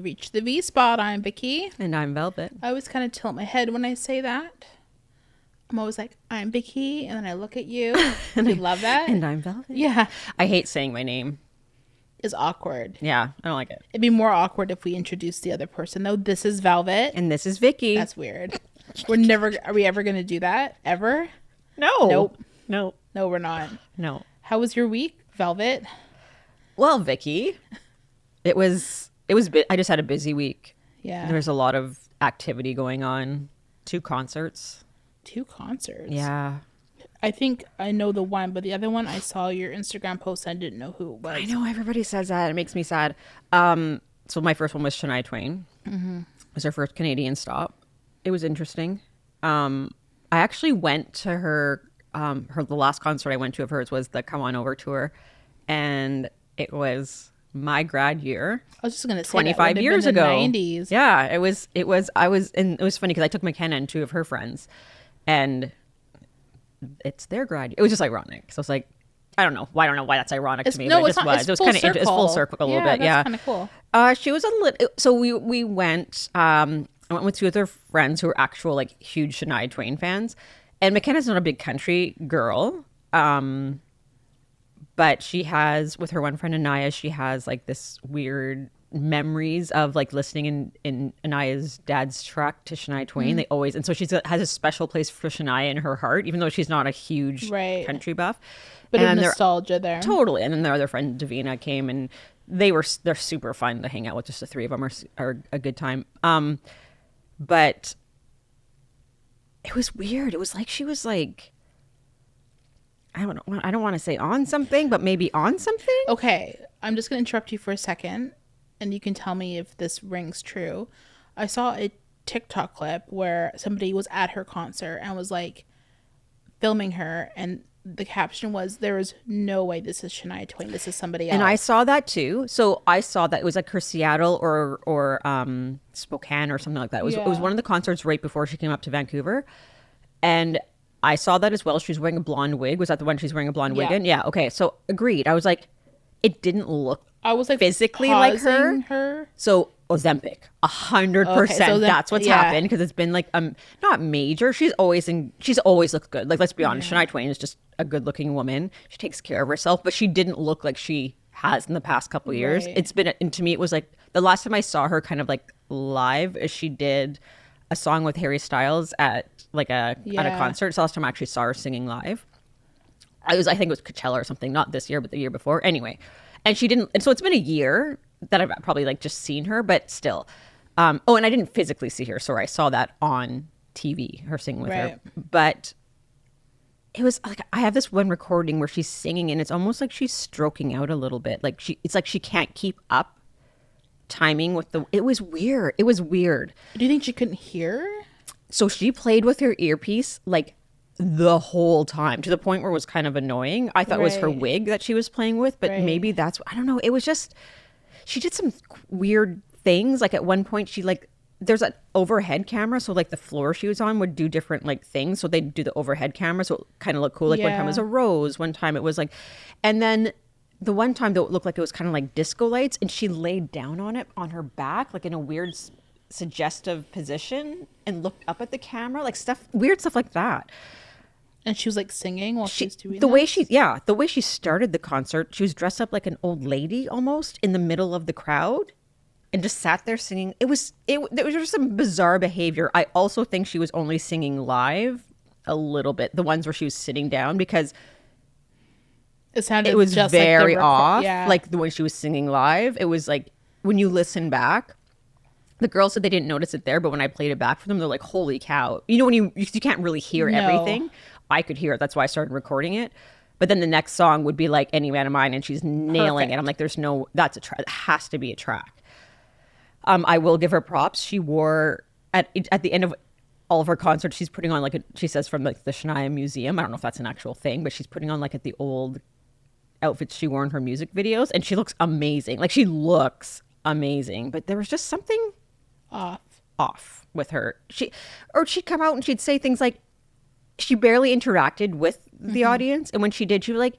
reached the V spot. I'm Vicky. And I'm Velvet. I always kind of tilt my head when I say that. I'm always like, I'm Vicky, and then I look at you. And you love that? And I'm Velvet. Yeah. I hate saying my name. It's awkward. Yeah, I don't like it. It'd be more awkward if we introduced the other person, though. This is Velvet. And this is Vicky. That's weird. Are we ever going to do that? Ever? No. Nope. No. No, we're not. No. How was your week, Velvet? Well, Vicky, I just had a busy week. Yeah. There was a lot of activity going on. 2 concerts. 2 concerts? Yeah. I think I know the one, but the other one, I saw your Instagram post. I didn't know who it was. I know everybody says that. It makes me sad. So my first one was Shania Twain. Mm-hmm. It was her first Canadian stop. It was interesting. I actually went to the last concert I went to of hers was the Come On Over tour, and it was my grad year. I was just gonna say 25 years ago. 90s. Yeah, it was funny because I took McKenna and 2 of her friends, and it's their grad. It was just ironic. So it's like, I don't know why that's ironic to me. No, but it's it just not. was. It's It was kind of it's full circle a little bit. Yeah, that's kind of cool. She was a little. So we went. I went with 2 other friends who were actual like huge Shania Twain fans, and McKenna's not a big country girl. But she has, with her one friend Anaya, she has like this weird memories of like listening in Anaya's dad's truck to Shania Twain. Mm-hmm. They always, and so she has a special place for Shania in her heart, even though she's not a huge country buff. But of nostalgia there. Totally. And then their other friend Davina came, and they're super fun to hang out with. Just the 3 of them are a good time. But it was weird. It was like she was like, I don't want to say on something, but maybe on something. Okay, I'm just going to interrupt you for a second, and you can tell me if this rings true. I saw a TikTok clip where somebody was at her concert and was like filming her, and the caption was, "There is no way this is Shania Twain. This is somebody else." And I saw that too. So I saw that it was like her Seattle or Spokane or something like that. It was one of the concerts right before she came up to Vancouver, and I saw that as well. She was wearing a blonde wig. Was that the one she's wearing a blonde wig in? Yeah. Okay. So agreed. I was like, it didn't look. I was like physically like her. So Ozempic, 100%. That's what's happened, because it's been like not major. She's always looked good. Like, let's be honest, Shania Twain is just a good looking woman. She takes care of herself, but she didn't look like she has in the past couple of years. It's been, and to me, it was like the last time I saw her kind of like live is she did a song with Harry Styles at a concert. It's the last time I actually saw her singing live. I think it was Coachella or something, not this year, but the year before. Anyway, and she didn't. And so it's been a year that I've probably like just seen her, but still. And I didn't physically see her. Sorry, I saw that on TV, her singing with her. But it was like, I have this one recording where she's singing, and it's almost like she's stroking out a little bit. Like it's like she can't keep up timing with it was weird. It was weird. Do you think she couldn't hear? So she played with her earpiece like the whole time, to the point where it was kind of annoying. I thought it was her wig that she was playing with, but maybe that's, I don't know. It was just, she did some weird things. Like at one point she there's an overhead camera. So like the floor she was on would do different like things. So they'd do the overhead camera. So it kind of looked cool. Like one time it was a rose. One time it was like, and then the one time though, it looked like it was kind of like disco lights, and she laid down on it on her back, like in a weird suggestive position, and looked up at the camera, like weird stuff like that. And she was like singing while she was doing the way she started the concert, she was dressed up like an old lady almost in the middle of the crowd, and just sat there singing. There was just some bizarre behavior. I also think she was only singing live a little bit, the ones where she was sitting down, because it was just very like off. Like the way she was singing live, it was like, when you listen back, the girls said they didn't notice it there, but when I played it back for them, they're like, holy cow. You know, when you can't really hear everything. I could hear it. That's why I started recording it. But then the next song would be like Any Man of Mine, and she's nailing it. I'm like, that's a track. It has to be a track. I will give her props. She wore at the end of all of her concerts, she's putting on she says from like the Shania Museum. I don't know if that's an actual thing, but she's putting on like the old outfits she wore in her music videos, and she looks amazing. Like, she looks amazing, but there was just something off with her. She'd come out and she'd say things like, she barely interacted with the audience, and when she did, she was like,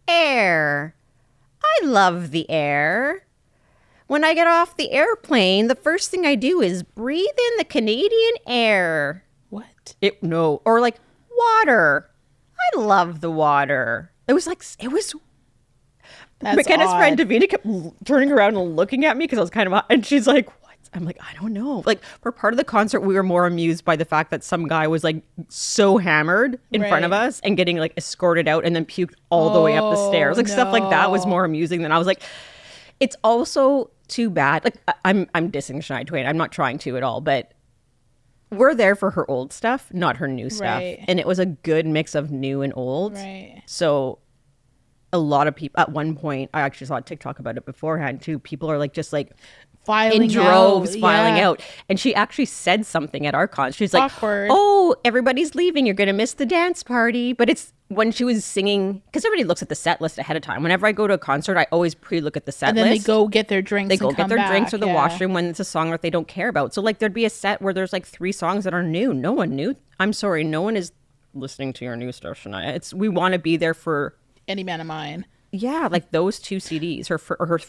air. I love the air. when I get off the airplane, the first thing I do is breathe in the Canadian air. What? No. Or like water. I love the water. That's McKenna's odd. friend Davina kept turning around and looking at me because I was kind of, and she's like, what? I'm like, I don't know. Like, for part of the concert, we were more amused by the fact that some guy was like so hammered in front of us and getting like escorted out and then puked all the way up the stairs. Like, stuff like that was more amusing than I was like, it's also too bad. Like, I'm dissing Shania Twain. I'm not trying to at all, but we're there for her old stuff, not her new stuff. Right. And it was a good mix of new and old. Right. So a lot of people, at one point, I actually saw a TikTok about it beforehand too. People are like, just like filing in droves, filing out. And she actually said something at our concert. She's like, awkward. Oh, everybody's leaving. You're going to miss the dance party. But it's when she was singing, because everybody looks at the set list ahead of time. Whenever I go to a concert, I always pre-look at the set list. And then they go get their drinks. They go get their drinks or the washroom when it's a song that they don't care about. So like there'd be a set where there's like 3 songs that are new. No one knew. I'm sorry. No one is listening to your new stuff, Shania. We want to be there for Any Man of Mine. Yeah, like those 2 CDs. Her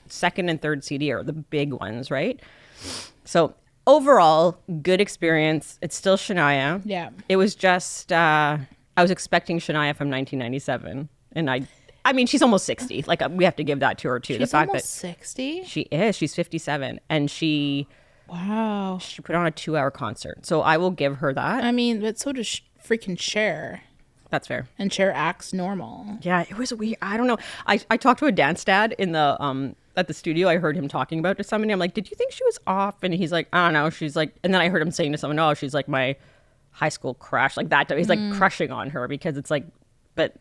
second and third CD are the big ones, right? So overall, good experience. It's still Shania. Yeah. It was just I was expecting Shania from 1997, and I mean, she's almost 60. Like we have to give that to her too. She's the fact almost that 60. She is. She's 57, and she put on a 2-hour concert. So I will give her that. I mean, but so does freaking Cher. That's fair. And Cher acts normal. Yeah, it was weird. I don't know. I talked to a dance dad in the at the studio. I heard him talking about it to somebody. I'm like, did you think she was off? And he's like, I don't know. She's like, and then I heard him saying to someone, oh, she's like my high school crush. Like that. He's like crushing on her because it's like, but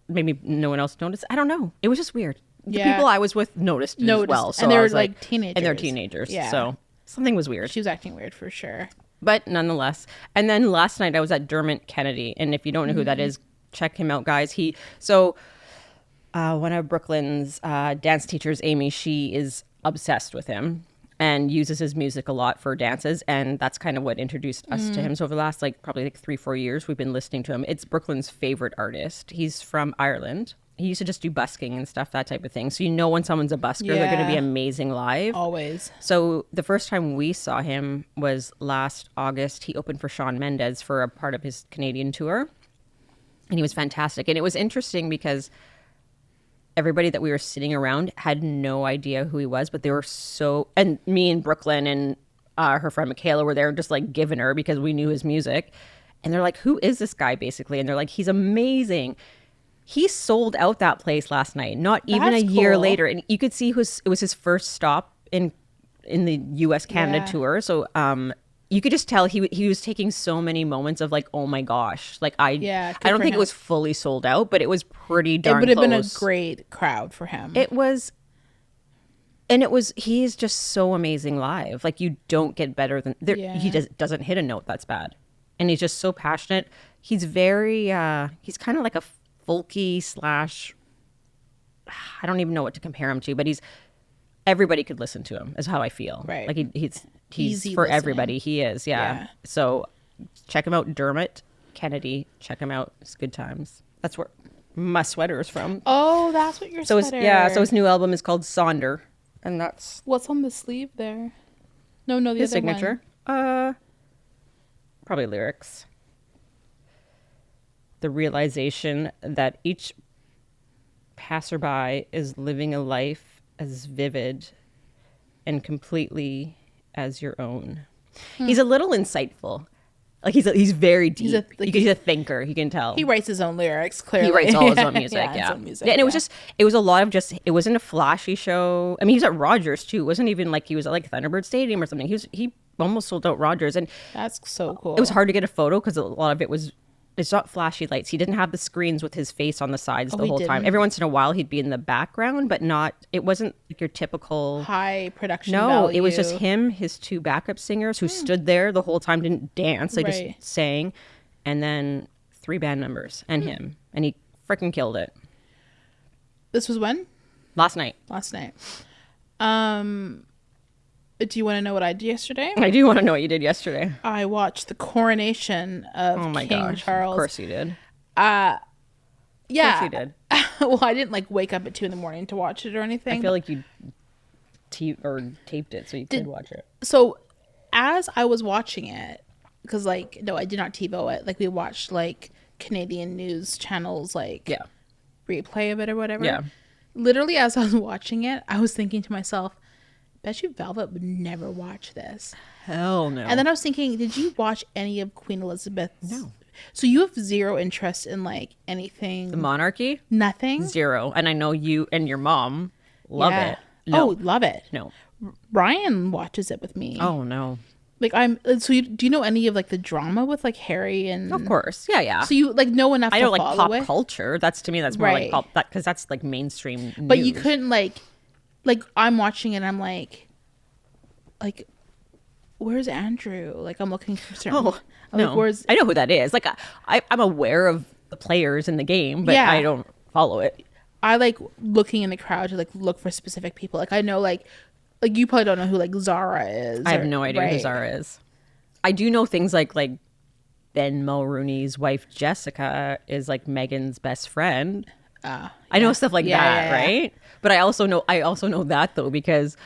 maybe no one else noticed. I don't know. It was just weird. The people I was with noticed as well. So and they're like teenagers. And they're teenagers. Yeah. So something was weird. She was acting weird for sure. But nonetheless. And then last night I was at Dermot Kennedy. And if you don't know who that is, check him out, guys. One of Brooklyn's dance teachers, Amy, she is obsessed with him and uses his music a lot for dances. And that's kind of what introduced us to him. So over the last probably 3-4 years, we've been listening to him. It's Brooklyn's favorite artist. He's from Ireland. He used to just do busking and stuff, that type of thing. So when someone's a busker, they're going to be amazing live. Always. So the first time we saw him was last August. He opened for Shawn Mendes for a part of his Canadian tour. And he was fantastic. And it was interesting because everybody that we were sitting around had no idea who he was, but they were and me and Brooklyn and her friend Michaela were there just like giving her because we knew his music. And they're like, who is this guy basically? And they're like, he's amazing. He sold out that place last night, not even a year later. And you could see it was his first stop in the US Canada tour. So you could just tell he was taking so many moments of like, oh my gosh, like I don't think it was fully sold out, but it was pretty darn close. It would have been a great crowd for him. It was, and he is just so amazing live. Like you don't get better than he doesn't hit a note that's bad, and he's just so passionate. He's very he's kind of like a folky / I don't even know what to compare him to, but everybody could listen to him is how I feel. Right. Like he's Easy for listening. everybody. He is. Yeah. So check him out. Dermot Kennedy. Check him out. It's good times. That's where my sweater is from. Oh, that's what your sweater. So his new album is called Sonder. And that's. What's on the sleeve there? No, the his other signature. One. Probably lyrics. The realization that each passerby is living a life as vivid and completely as your own. He's a little insightful. Like he's very deep. He's a thinker. You can tell. He writes his own lyrics. Clearly, he writes all his own music. His own music, and it was a lot of it wasn't a flashy show. I mean, he was at Rogers too. It wasn't even like he was at like Thunderbird Stadium or something. He almost sold out Rogers, and that's so cool. It was hard to get a photo because a lot of it was. It's not flashy lights. He didn't have the screens with his face on the sides the whole time. Every once in a while, he'd be in the background, but it wasn't like your typical high production value. It was just him, his 2 backup singers who stood there the whole time, didn't dance. They just sang. And then 3 band members and him. And he freaking killed it. This was when? Last night. Do you want to know what I did yesterday? I do want to know what you did yesterday. I watched the coronation of King Charles. Of course you did. Yeah. Of course you did. Well, I didn't wake up at 2 a.m. to watch it or anything. I feel like you taped it so you could watch it. So as I was watching it, because like, no, I did not TiVo it. Like we watched like Canadian news channels, like replay of it or whatever. Yeah. Literally as I was watching it, I was thinking to myself, bet you Velvet would never watch this. Hell no. And then I was thinking, did you watch any of Queen Elizabeth's? No. So you have zero interest in like anything? The monarchy? Nothing? Zero. And I know you and your mom love it. No. Oh, love it. No. Ryan watches it with me. Oh, no. Like do you know any of like the drama with like Harry and? Of course, yeah. So you like know enough. I to know like follow pop culture. That's to me. That's more like pop. Because that's like mainstream news. But you couldn't like I'm watching it. And I'm like, where's Andrew? Like I'm looking for certain. Oh no, where's? I know who that is. Like I'm aware of the players in the game, but I don't follow it. I like looking in the crowd to like look for specific people. Like I know like you probably don't know who like Zara is. I have no idea who Zara is. I do know things like Ben Mulrooney's wife Jessica is like Meghan's best friend. I know stuff like that, right? But I also know that though because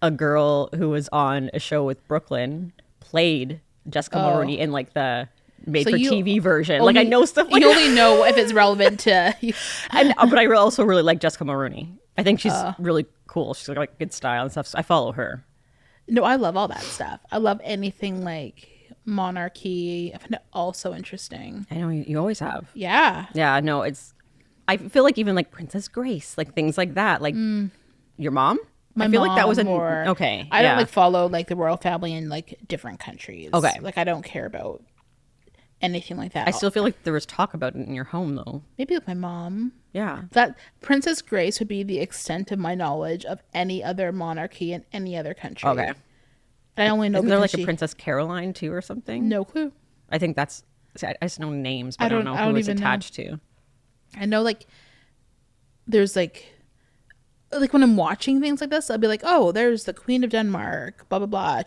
a girl who was on a show with Brooklyn played Jessica Mulroney in like the made for TV version. Like I know stuff like you only know if it's relevant to you. But I also really like Jessica Mulroney. I think she's really cool. She's like good style and stuff. So I follow her. No, I love all that stuff. I love anything like monarchy. I find it all so interesting. I know you always have. Yeah. Yeah, no, I feel like even like Princess Grace, like things like that. Like your mom? I feel like that was okay. I don't like follow like the royal family in like different countries. Okay. Like I don't care about anything like that. I still feel like there was talk about it in your home though. Maybe with my mom. Yeah. That Princess Grace would be the extent of my knowledge of any other monarchy in any other country. Okay. I only know. Isn't there like a Princess Caroline too or something? No clue. I think I just know names, but I don't know who it's attached to. I know like there's like when I'm watching things like this, I'll be like, oh, there's the Queen of Denmark, blah blah blah.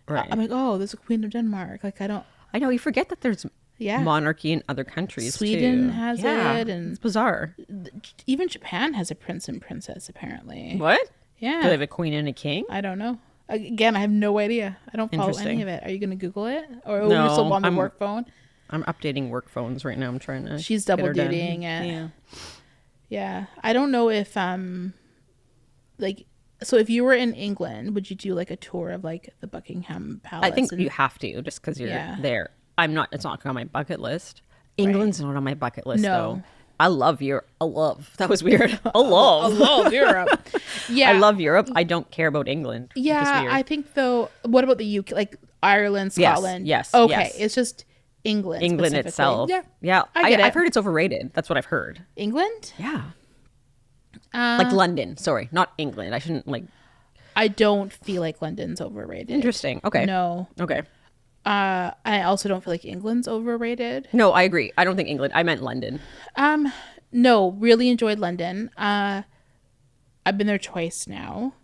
I'm like, oh, there's a Queen of Denmark. Like I know you forget that there's monarchy in other countries. Sweden has it, and it's bizarre. Even Japan has a prince and princess apparently. What? Yeah. Do they have a queen and a king? I don't know. Again, I have no idea. I don't follow any of it. Are you going to Google it, or are you still on the work phone? I'm updating work phones right now. I'm trying to. She's double dutying it. Yeah. I don't know if so if you were in England, would you do like a tour of like the Buckingham Palace? I think you have to just because you're there. It's not on my bucket list. England's not on my bucket list though. I love Europe. That was weird. I love Europe. Yeah. I love Europe. I don't care about England. Yeah. I think though, what about the UK? Like Ireland, Scotland? Yes. Okay. Yes. It's just England itself. Yeah. Yeah. I've heard it's overrated. That's what I've heard. England? Yeah. Like London. Sorry, not England. I shouldn't like. I don't feel like London's overrated. Interesting. Okay. No. Okay. I also don't feel like England's overrated. No, I agree. I don't think England. I meant London. No, really enjoyed London. I've been there twice now.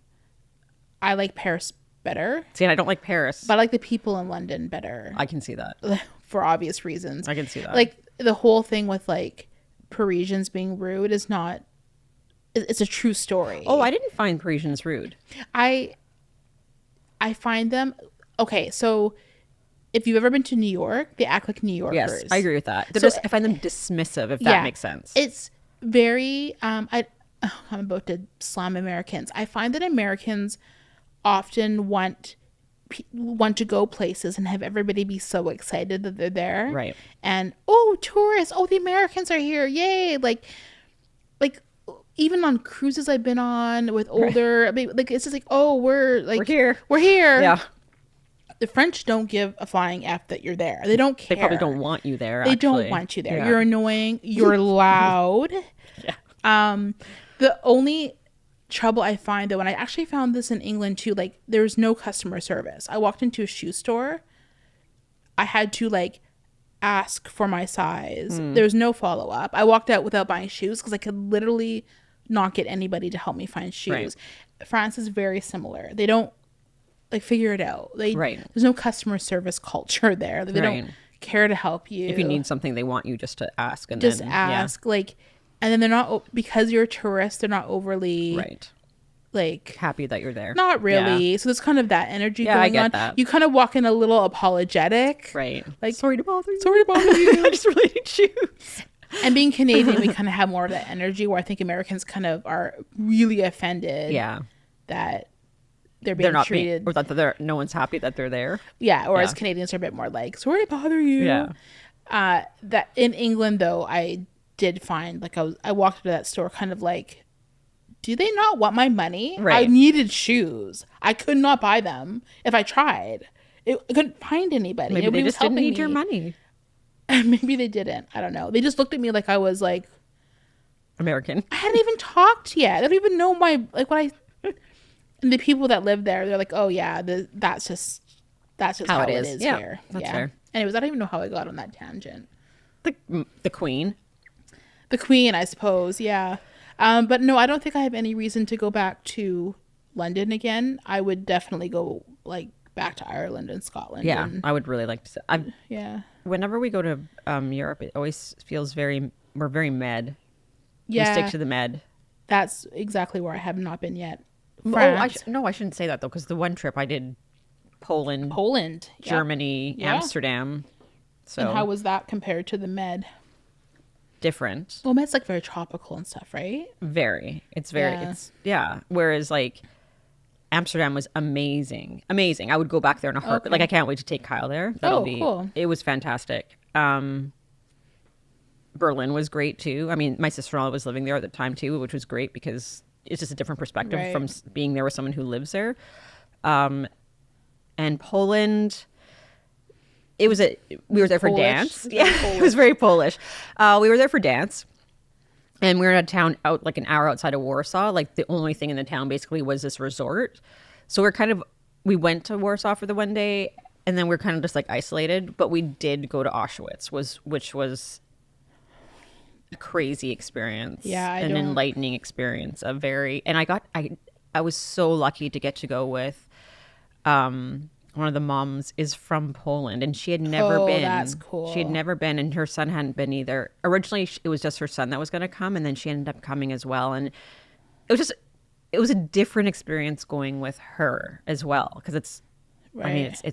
I like Paris better. See, and I don't like Paris. But I like the people in London better. I can see that. For obvious reasons. I can see that. Like the whole thing with like Parisians being rude is not. It's a true story. Oh, I didn't find Parisians rude. I find them okay. So, if you've ever been to New York, they act like New Yorkers. Yes, I agree with that. I find them dismissive, if that makes sense. It's very. I'm about to slam Americans. I find that Americans often want to go places and have everybody be so excited that they're there. Right. And tourists! Oh, the Americans are here! Yay! Like. Even on cruises I've been on with older, like it's just like, oh, we're here. Yeah. The French don't give a flying F that you're there. They don't care. They probably don't want you there. They don't want you there. Yeah. You're annoying. You're loud. Yeah. The only trouble I find though, and I actually found this in England too, like there's no customer service. I walked into a shoe store. I had to like ask for my size. There's no follow-up. I walked out without buying shoes because I could literally not get anybody to help me find shoes. Right. France is very similar. They don't like figure it out. There's no customer service culture there. Like, they don't care to help you. If you need something, they want you just to ask and ask. Like, and then they're not, because you're a tourist, they're not overly like happy that you're there. Not really. Yeah. So there's kind of that energy going on. I get that. You kind of walk in a little apologetic. Right. Like, sorry to bother you. Sorry to bother you. I just really need shoes. And being Canadian, we kind of have more of that energy where I think Americans kind of are really offended. Yeah. That they're not treated. Or that no one's happy that they're there. Yeah. Whereas Canadians are a bit more like, sorry to bother you. Yeah. That in England, though, I did find, like, I walked into that store kind of like, do they not want my money? Right. I needed shoes. I could not buy them if I tried. I couldn't find anybody. Maybe they just didn't need your money. Maybe they didn't. I don't know. They just looked at me like I was like American. I hadn't even talked yet. They don't even know my like what I. And the people that live there, they're like, oh yeah, that's just how it is here. That's fair. Anyways, I don't even know how I got on that tangent. The Queen. The Queen, I suppose. Yeah. But no, I don't think I have any reason to go back to London again. I would definitely go like back to Ireland and Scotland. Yeah, I would really like to. Yeah. Whenever we go to Europe, it always feels we're very med. Yeah. We stick to the med. That's exactly where I have not been yet. France. I shouldn't say that though, because the one trip I did Poland, Germany, Amsterdam. So. And how was that compared to the med? Different. Well, med's like very tropical and stuff, right? Very. It's very. Whereas like Amsterdam was amazing. I would go back there in a heartbeat. Like I can't wait to take Kyle there. Cool. It was fantastic. Berlin was great too. I mean, my sister-in-law was living there at the time too, which was great because it's just a different perspective from being there with someone who lives there. And Poland, we were there for dance. Yeah, it was very Polish. We were there for dance. And we were in a town out like an hour outside of Warsaw. Like the only thing in the town basically was this resort. So we went to Warsaw for the one day and then we're kind of just like isolated. But we did go to Auschwitz, which was a crazy experience. Yeah, an enlightening experience. I was so lucky to get to go with one of the moms is from Poland and she had never been. That's cool. She had never been and her son hadn't been either. Originally it was just her son that was going to come and then she ended up coming as well. And it was a different experience going with her as well because it's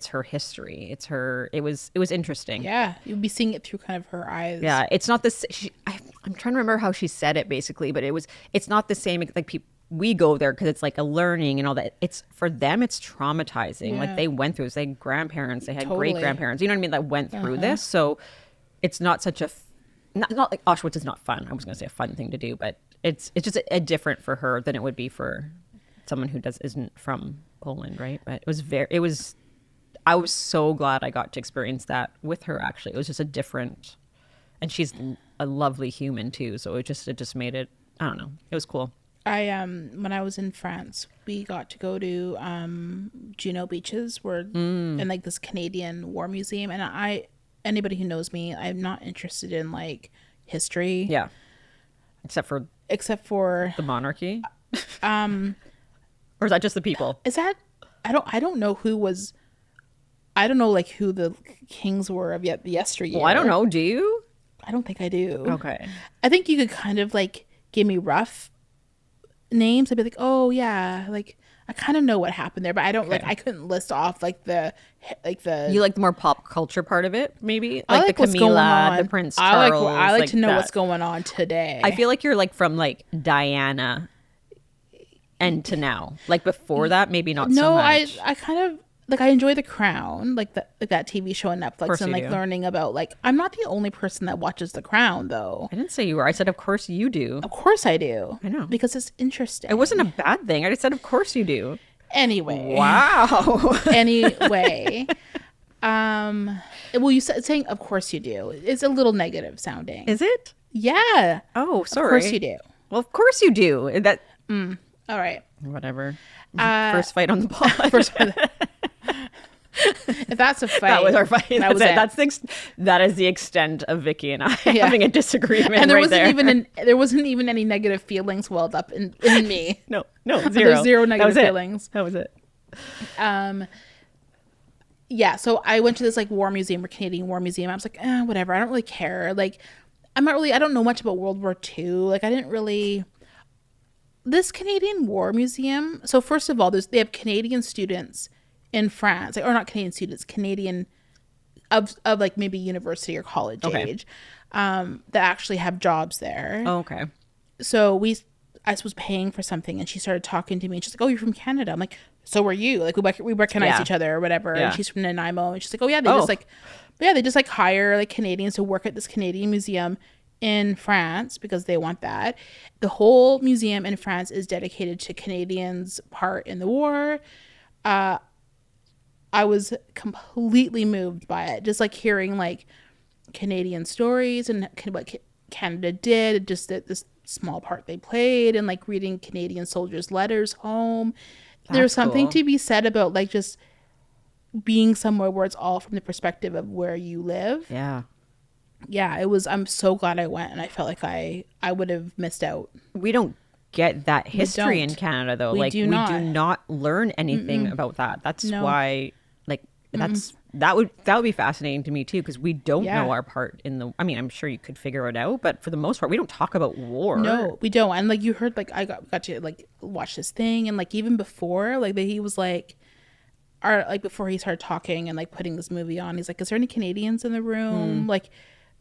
her history. It was interesting. Yeah, you'd be seeing it through kind of her eyes. Yeah, it's not this. I'm trying to remember how she said it basically, but it's not the same. Like people, we go there because it's like a learning and all that. It's for them, it's traumatizing. Yeah. Like they went through this. They had grandparents, they had great grandparents. You know what I mean? That went through this. So it's not such a not like Auschwitz is not fun. I was going to say a fun thing to do, but it's just a different for her than it would be for someone who isn't from Poland, right? But I was so glad I got to experience that with her. Actually, it was just a different, and she's a lovely human too. So it just made it. I don't know. It was cool. When I was in France, we got to go to Juno beaches, in like this Canadian war museum, and anybody who knows me, I'm not interested in like history. Yeah, except for the monarchy. Or is that just the people? Is that I don't know who was. I don't know like who the kings were of yesteryear. Well, I don't know. Do you? I don't think I do. Okay. I think you could kind of like give me rough names. I'd be like, oh yeah, like I kind of know what happened there, but I don't I couldn't list off like the. You like the more pop culture part of it, maybe like the Camilla, the Prince Charles. I like to know what's going on today. I feel like you're like from like Diana, and to now. Like before that, maybe not. So much. I kind of. Like I enjoy The Crown, like that TV show on Netflix, and like learning about like I'm not the only person that watches The Crown though. I didn't say you were. I said of course you do. Of course I do. I know because it's interesting. It wasn't a bad thing. I just said of course you do. Anyway. Wow. Anyway. Well, you said saying of course you do. It's a little negative sounding. Is it? Yeah. Oh, sorry. Of course you do. Well, of course you do. That. All right. Whatever. First fight on the pod. If that's a fight, that was our fight. That was it. That is the extent of Vicky and I having a disagreement. And there wasn't even any negative feelings welled up in me. No, zero. There's zero negative feelings. That was it. Yeah. So I went to this like Canadian war museum. I was like, whatever. I don't really care. Like, I don't know much about World War II. Like, I didn't really. this Canadian War Museum. So first of all, they have Canadian students in France, or not Canadian students, Canadian of like maybe university or college age, that actually have jobs there. Oh, okay. So I was paying for something, and she started talking to me, and she's like, "Oh, you're from Canada." I'm like, "So are you?" Like we recognize each other or whatever. Yeah. And she's from Nanaimo, and she's like, "Oh yeah, they just hire like Canadians to work at this Canadian museum in France because they want that." The whole museum in France is dedicated to Canadians' part in the war. I was completely moved by it, just like hearing like Canadian stories and what Canada did, just this small part they played, and like reading Canadian soldiers' letters home. There's something to be said about like just being somewhere where it's all from the perspective of where you live. Yeah, it was. I'm so glad I went, and I felt like I would have missed out. We don't get that history in Canada, though. We do not learn anything about that. That's why, like, that would be fascinating to me too, because we don't know our part in the. I mean, I'm sure you could figure it out, but for the most part, we don't talk about war. No, we don't. And like you heard, like I got to like watch this thing, and like even before, like he was like. Or like before he started talking and like putting this movie on, he's like, "Is there any Canadians in the room?" Like,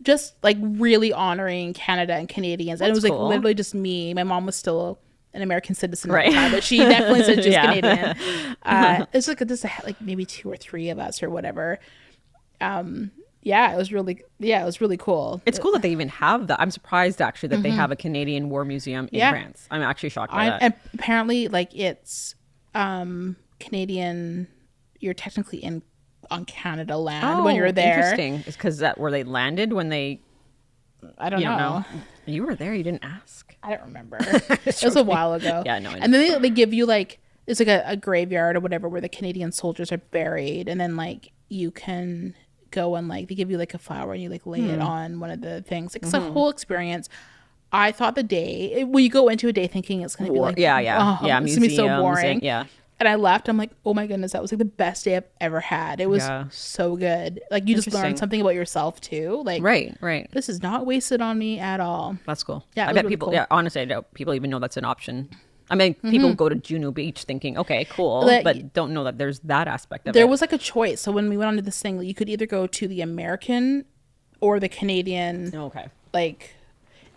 just like really honoring Canada and Canadians. And it was like literally just me. My mom was still an American citizen at the time, but she definitely said just Canadian. It's like just like maybe 2 or 3 of us or whatever. It was really cool. It's cool that they even have that. I'm surprised actually that they have a Canadian War Museum in France. I'm actually shocked by that. And apparently, like it's Canadian. You're technically on Canada land when you're there. Interesting. It's because that where they landed when they. I don't know. You were there. You didn't ask. I don't remember. It was a while ago. Yeah, no. And then they give you like it's like a graveyard or whatever where the Canadian soldiers are buried, and then like you can go and like they give you like a flower and you like lay it on one of the things. Like, it's a whole experience. I thought you go into a day thinking it's gonna be like it's gonna be so boring. And I left. I'm like, oh my goodness, that was like the best day I've ever had. It was so good. Like you just learned something about yourself too. Like right. This is not wasted on me at all. That's cool. Yeah, I bet people. Cool. Yeah, honestly, I doubt people even know that's an option. I mean, people go to Juno Beach thinking, okay, cool, but don't know that there's that aspect of it. There was like a choice. So when we went on to this thing, you could either go to the American or the Canadian. Okay. Like,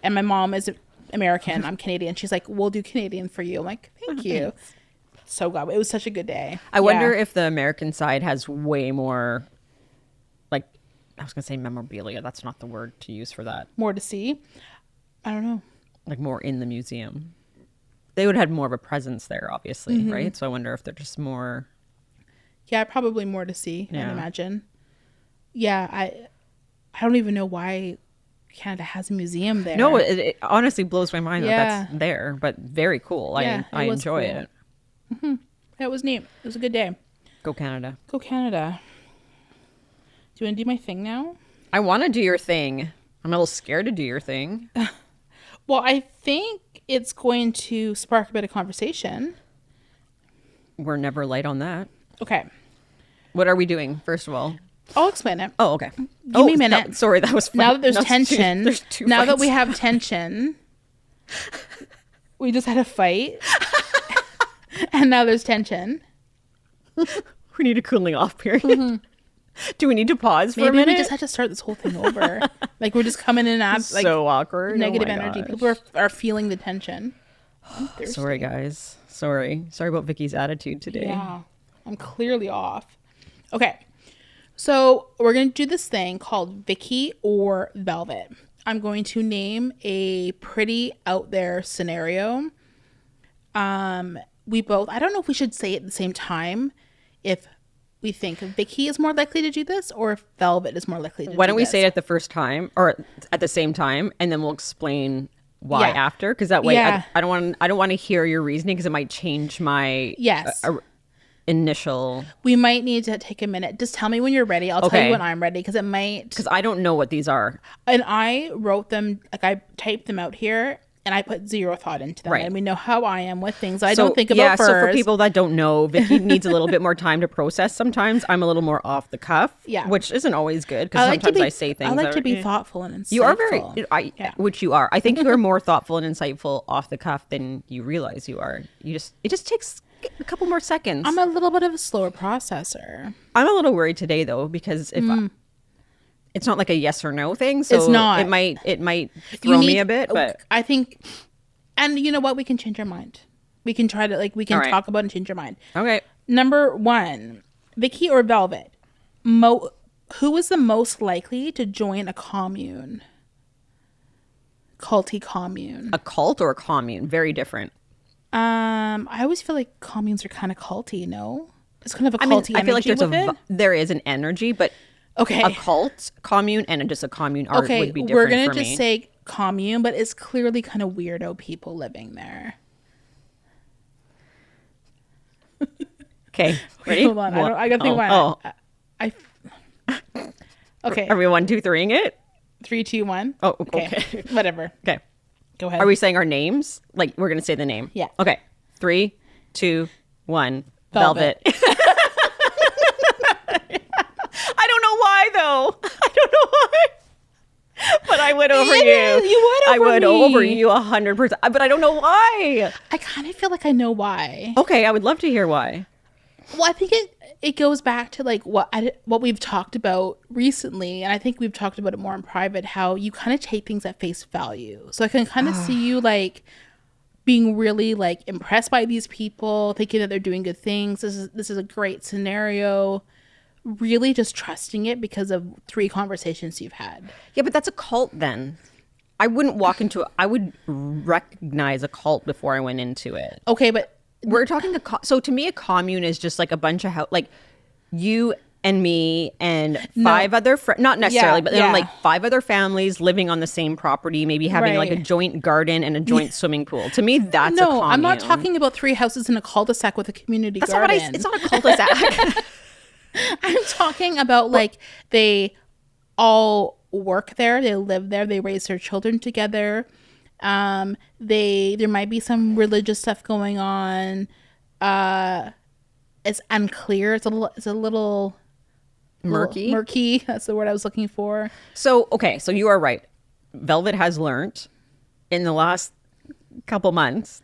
and my mom is American. I'm Canadian. She's like, we'll do Canadian for you. I'm like, thank you. So glad. It was such a good day. I wonder if the American side has way more, like, I was going to say memorabilia. That's not the word to use for that. More to see? I don't know. Like more in the museum. They would have had more of a presence there, obviously, right? So I wonder if they're just more. Yeah, probably more to see, I'd imagine. Yeah, I don't even know why Canada has a museum there. No, it honestly blows my mind that that's there, but very cool. Yeah, I enjoy it. It was neat. It was a good day. Go Canada. Go Canada. Do you want to do my thing now? I want to do your thing. I'm a little scared to do your thing. Well, I think it's going to spark a bit of conversation. We're never light on that. Okay. What are we doing, first of all? I'll explain it. Oh, okay. Give me a minute. Sorry, that was fun. Now that there's tension. There's two now fights. that we have tension. We just had a fight. And now there's tension. We need a cooling off period. Do we need to pause for a minute? Maybe we just have to start this whole thing over. Like we're just coming in and out, like so awkward. Negative energy. Gosh. People are feeling the tension. Sorry, guys. Sorry about Vicky's attitude today. Yeah, I'm clearly off. Okay, so we're gonna do this thing called Vicky or Velvet. I'm going to name a pretty out there scenario. We both, I don't know if we should say it at the same time, if we think Vicky is more likely to do this or if Velvet is more likely to do this. Why don't we say it at the first time or at the same time, and then we'll explain why after, because that way I don't want to hear your reasoning because it might change my initial. We might need to take a minute. Just tell me when you're ready. I'll tell you when I'm ready, because it might. Because I don't know what these are. And I wrote them, like I typed them out here. and I put zero thought into them. Right. And we know how I am with things I don't think about first. So for people that don't know, Vicky needs a little bit more time to process sometimes. I'm a little more off the cuff, which isn't always good because sometimes I say things. I like to be thoughtful and insightful. You are very, which you are. I think you are more thoughtful and insightful off the cuff than you realize you are. It just takes a couple more seconds. I'm a little bit of a slower processor. I'm a little worried today though, because if it's not like a yes or no thing, so it's not. It might throw me a bit, but I think, and you know what, we can change our mind. We can try to we can talk about and change our mind. Okay. Number 1, Vicky or Velvet, who is the most likely to join a commune? Culty commune. A cult or a commune? Very different. I always feel like communes are kind of culty. No, it's kind of a culty. I feel like there is an energy, but. Okay. A cult, commune, and just a commune would be different. We're going to just say commune, but it's clearly kind of weirdo people living there. Okay. Ready? Hold on. I got to think about it. Okay. Are we 1, 2, 3ing it? 3, 2, 1. Oh, okay. Whatever. Okay. Go ahead. Are we saying our names? Like, we're going to say the name? Yeah. Okay. 3, 2, 1. Velvet. I don't know why, though. I don't know why. But I would over you. You would over me. I would over you 100%. But I don't know why. I kind of feel like I know why. Okay, I would love to hear why. Well, I think it goes back to like what we've talked about recently, and I think we've talked about it more in private, how you kind of take things at face value. So I can kind of see you like being really like impressed by these people, thinking that they're doing good things. This is a great scenario. Really just trusting it because of 3 conversations you've had. Yeah, but that's a cult then. I wouldn't walk into it. I would recognize a cult before I went into it. Okay, but we're talking so to me a commune is just like a bunch of like you and me and 5 other friends, not necessarily, but like 5 other families living on the same property, maybe having like a joint garden and a joint swimming pool. To me, that's a commune. No, I'm not talking about 3 houses in a cul-de-sac with a community garden. It's not a cul-de-sac. I'm talking about like they all work there, they live there, they raise their children together. There might be some religious stuff going on. It's unclear. It's a little murky. That's the word I was looking for. So you are right. Velvet has learned in the last couple months.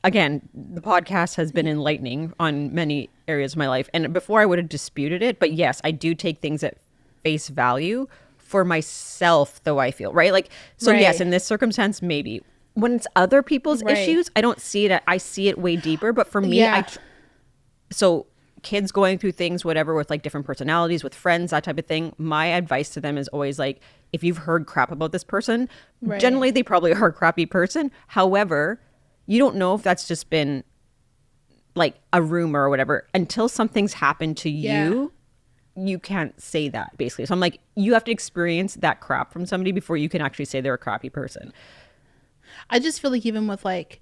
Again, the podcast has been enlightening on many areas of my life. And before I would have disputed it. But yes, I do take things at face value for myself, though, I feel. Right? Like, so yes, in this circumstance, maybe. When it's other people's issues, I don't see it. I see it way deeper. But for me, so kids going through things, whatever, with like different personalities, with friends, that type of thing. My advice to them is always like, if you've heard crap about this person, generally they probably are a crappy person. However, you don't know if that's just been like a rumor or whatever until something's happened to you. You can't say that basically. So I'm like, you have to experience that crap from somebody before you can actually say they're a crappy person. I just feel like even with like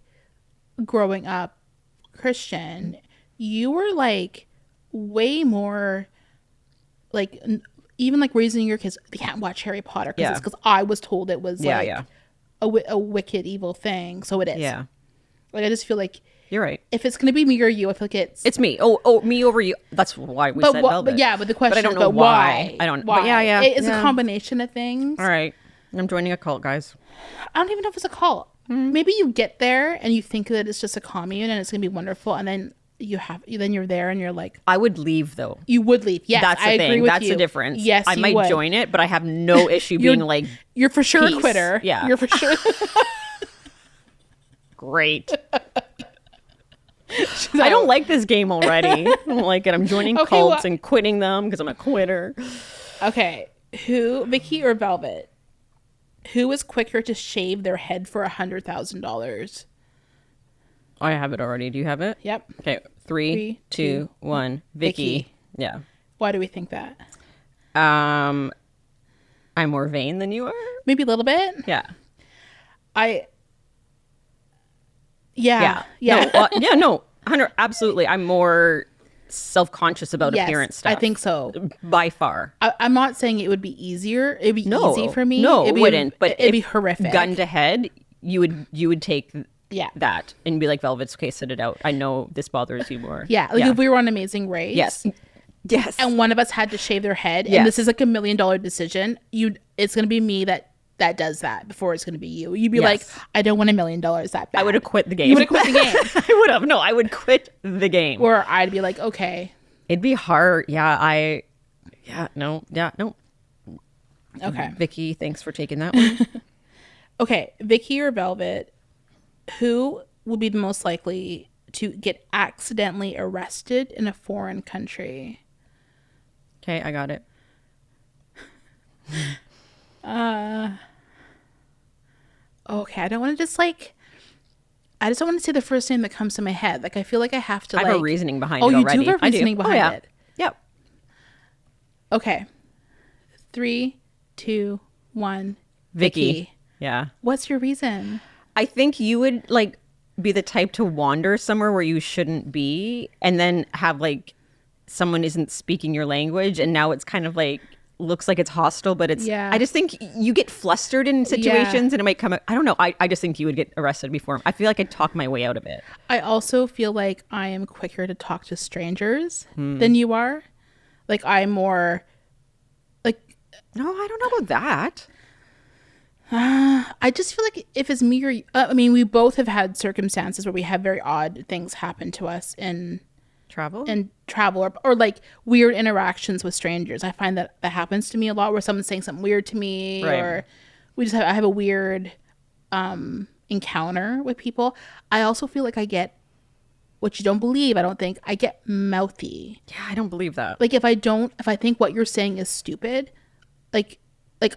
growing up Christian, you were like way more like, even like raising your kids, they can't watch Harry Potter because I was told it was a wicked evil thing. So it is. Yeah. Like, I just feel like you're right. If it's going to be me or you, I feel like it's me. Oh, me over you. That's why we said Velvet. But the question I don't know why. I don't. Why? But yeah. It's a combination of things. All right. I'm joining a cult, guys. I don't even know if it's a cult. Maybe you get there and you think that it's just a commune and it's going to be wonderful, and then you're there and you're like, I would leave though. You would leave. Yes, that's the thing. That's the difference. Yes, I might join it, but I have no issue being like, you're for sure a quitter. Yeah, you're for sure. Great. I don't like this game already. I don't like it. I'm joining cults and quitting them because I'm a quitter. Okay, Vicky or Velvet? Who is quicker to shave their head for $100,000? I have it already. Do you have it? Yep. Okay. 3, 2, 1. Vicky. Yeah. Why do we think that? I'm more vain than you are. Maybe a little bit. Yeah. Yeah. No. 100. Absolutely. I'm more self-conscious about appearance stuff. I think so. By far. I'm not saying it would be easier. It'd be easy for me. No, it wouldn't. But it'd be horrific. Gun to head, you would take Yeah. that and be like, Velvet's okay, sit it out. I know this bothers you more. Yeah. Like if we were on Amazing Race. Yes. And one of us had to shave their head. Yes. And this is like $1 million decision. It's going to be me that does that before it's going to be you. You'd be like, I don't want $1 million that bad. I would have quit the game. You would have quit the game. I would have. No, I would quit the game. Or I'd be like, okay. It'd be hard. Yeah. No. Okay. Vicky, thanks for taking that one. Okay. Vicky or Velvet, who will be the most likely to get accidentally arrested in a foreign country? Okay, I got it. Okay, I don't want to just like. I just don't want to say the first name that comes to my head. Like I feel like I have to. I like, have a reasoning behind it you already. do have a reasoning behind it. Yep. Okay. 3, 2, 1. Vicky. Yeah. What's your reason? I think you would like be the type to wander somewhere where you shouldn't be, and then have like someone isn't speaking your language, and now it's kind of like looks like it's hostile, but it's. Yeah. I just think you get flustered in situations, and it might come. I don't know. I just think you would get arrested before. I feel like I'd talk my way out of it. I also feel like I am quicker to talk to strangers than you are. Like I'm more. Like. No, I don't know about that. I just feel like if it's me or I mean, we both have had circumstances where we have very odd things happen to us in travel or like weird interactions with strangers. I find that happens to me a lot, where someone's saying something weird to me, right. Or I have a weird encounter with people. I also feel like I get, which you don't believe, I don't think, I get mouthy. Yeah, I don't believe that. Like if I think what you're saying is stupid, like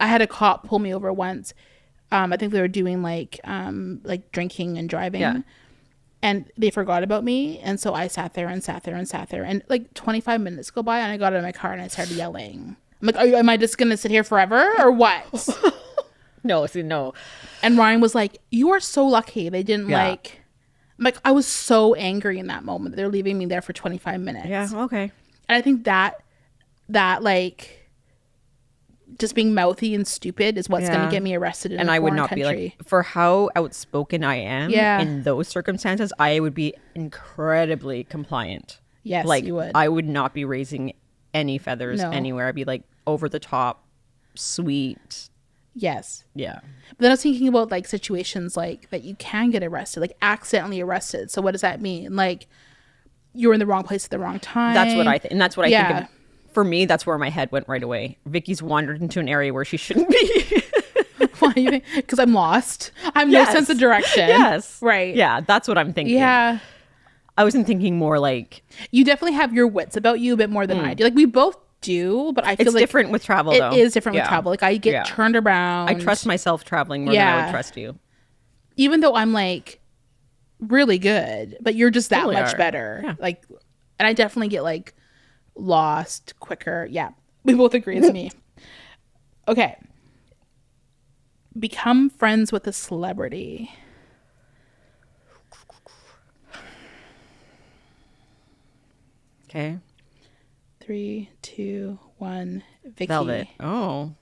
I had a cop pull me over once. I think they were doing like drinking and driving. Yeah. And they forgot about me. And so I sat there. And like 25 minutes go by and I got out of my car and I started yelling. I'm like, am I just going to sit here forever or what? No. And Ryan was like, you are so lucky they didn't like. I'm like, I was so angry in that moment. They're leaving me there for 25 minutes. Yeah, okay. And I think that like just being mouthy and stupid is what's going to get me arrested in a foreign country. And I would not be like, for how outspoken I am in those circumstances, I would be incredibly compliant. Yes, like, you would. I would not be raising any feathers anywhere. I'd be like over the top, sweet. Yes. Yeah. But then I was thinking about like situations like that you can get arrested, like accidentally arrested. So what does that mean? Like you're in the wrong place at the wrong time. That's what I think. And that's what I think of. For me, that's where my head went right away. Vicky's wandered into an area where she shouldn't be. Why do you think? Because I'm lost. I have no sense of direction. Yes. Right. Yeah, that's what I'm thinking. Yeah. I wasn't thinking more like... You definitely have your wits about you a bit more than I do. Like we both do, but I feel it's like... It's different with travel, though. It is different with travel. Like I get turned around. I trust myself traveling more than I would trust you. Even though I'm like really good, but you're just that much better. Yeah. Like, and I definitely get like lost quicker. Yeah, we both agree. It's me. Okay. Become friends with a celebrity. Okay. 3, 2, 1. Vicky. Velvet. Oh.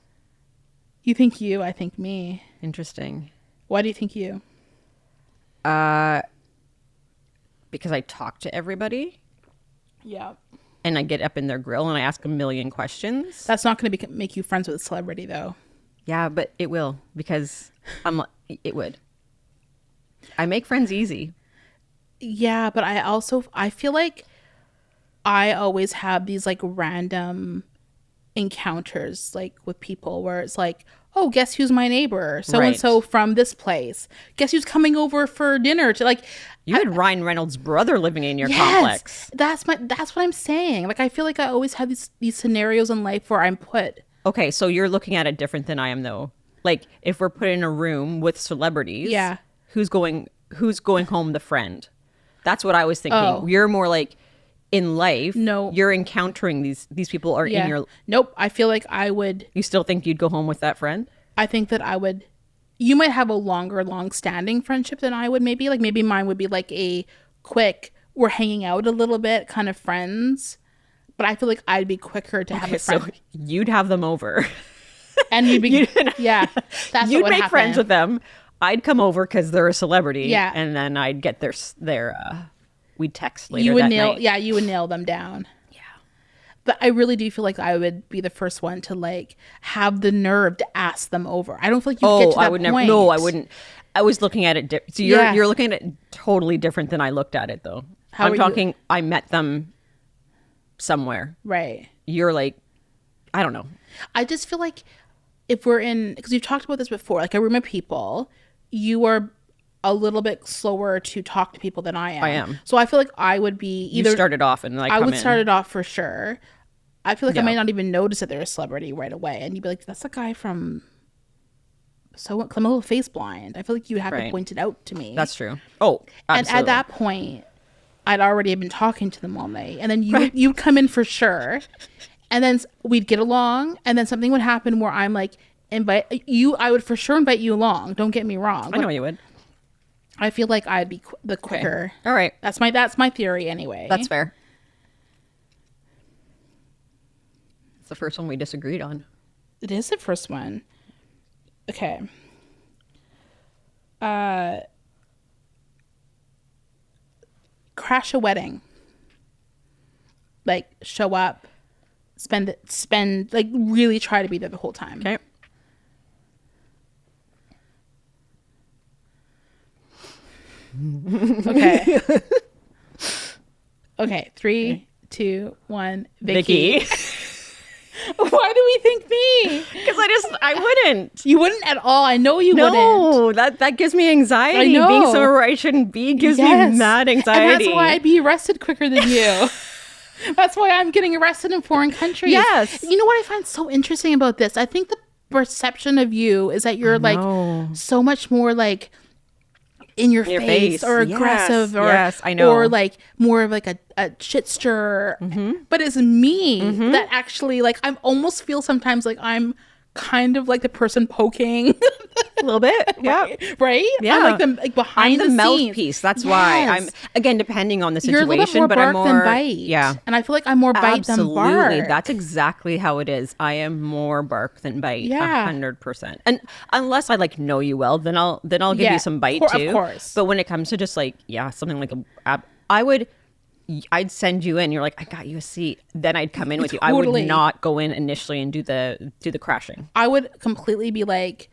You think you, I think me. Interesting. Why do you think you? Because I talk to everybody. Yeah. And I get up in their grill and I ask a million questions. That's not going to make you friends with a celebrity, though. Yeah, but it will, because it would. I make friends easy. Yeah, but I feel like I always have these like random encounters like with people where it's like, oh, guess who's my neighbor? So and so from this place. Guess who's coming over for dinner? To like, you had Ryan Reynolds' brother living in your complex. That's what I'm saying. Like I feel like I always have these scenarios in life where I'm put. Okay, so you're looking at it different than I am, though. Like if we're put in a room with celebrities, who's going home the friend? That's what I was thinking. Oh. You're more like in life. No, you're encountering these people are in your. Nope. I feel like I would. You still think you'd go home with that friend? I think that I would. You might have a long-standing friendship than I would. Maybe like mine would be like a quick. We're hanging out a little bit, kind of friends. But I feel like I'd be quicker to have a friend. So you'd have them over. And you'd be, that's you'd make friends with them. I'd come over because they're a celebrity. Yeah. And then I'd get their we'd text later you would that nail night. Yeah, you would nail them down. Yeah. But I really do feel like I would be the first one to like have the nerve to ask them over. I don't feel like you get to that I would point. never. No, I wouldn't. I was looking at it. So you're looking at it totally different than I looked at it, though. I'm talking. I met them somewhere. Right. You're like, I don't know. I just feel like if we're in, because we've talked about this before, like I room of people, you are a little bit slower to talk to people than I am. I am. So I feel like I would be either. You started off and like I would start it off for sure. I feel like I might not even notice that they're a celebrity right away, and you'd be like, "That's the guy from." So I'm a little face blind. I feel like you have to point it out to me. That's true. Oh, absolutely. And at that point, I'd already been talking to them all night, and then you'd come in for sure, and then we'd get along, and then something would happen where I'm like, invite you. I would for sure invite you along. Don't get me wrong. I know you would. I feel like I'd be the quicker. Okay. All right. That's my theory anyway. That's fair. It's the first one we disagreed on. It is the first one. Okay. Crash a wedding. Like show up, spend like really try to be there the whole time. Okay. Okay. Okay. 3, 2, 1. Vicky. Why do we think me? Because I wouldn't. You wouldn't at all. I know you wouldn't. No, that gives me anxiety. I know. Being somewhere where I shouldn't be gives me mad anxiety. And that's why I'd be arrested quicker than you. That's why I'm getting arrested in foreign countries. Yes. You know what I find so interesting about this? I think the perception of you is that you're like so much more like in your face or aggressive or I know. or like more of like a shit stirrer. But it's me that actually like I almost feel sometimes like I'm kind of like the person poking a little bit. Yeah. Right? Yeah. I'm like behind I'm the scenes. mouthpiece. That's why I'm again depending on the situation. You're a little bit more but bark I'm more than bite. Yeah. And I feel like I'm more bite than bark. Absolutely. That's exactly how it is. I am more bark than bite. Yeah. 100%. And unless I like know you well, then I'll give you some bite too. Of course. But when it comes to just like something like I'd send you in. You're like, I got you a seat. Then I'd come in with you. I would not go in initially and do the crashing. I would completely be like,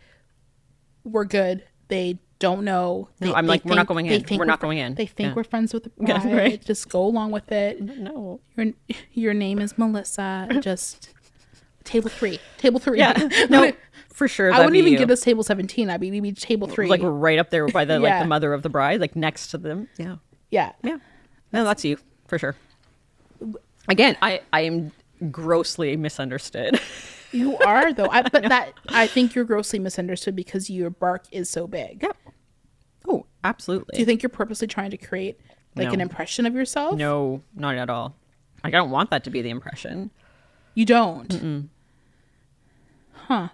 we're good. They don't know. No, I'm like, we're not going in. We're not going in. They think we're friends with the bride. Yeah, right. Just go along with it. No. Your name is Melissa. Just table 3. Table 3. Yeah. No, for sure. I wouldn't even give this table 17. I'd be table 3. Like right up there by the like the mother of the bride, like next to them. Yeah. Yeah. Yeah. No, that's you for sure. Again, I am grossly misunderstood. You are though. I think you're grossly misunderstood because your bark is so big. Yep. Oh, absolutely. Do you think you're purposely trying to create like an impression of yourself? No, not at all. Like I don't want that to be the impression. You don't? Mm-mm. Huh.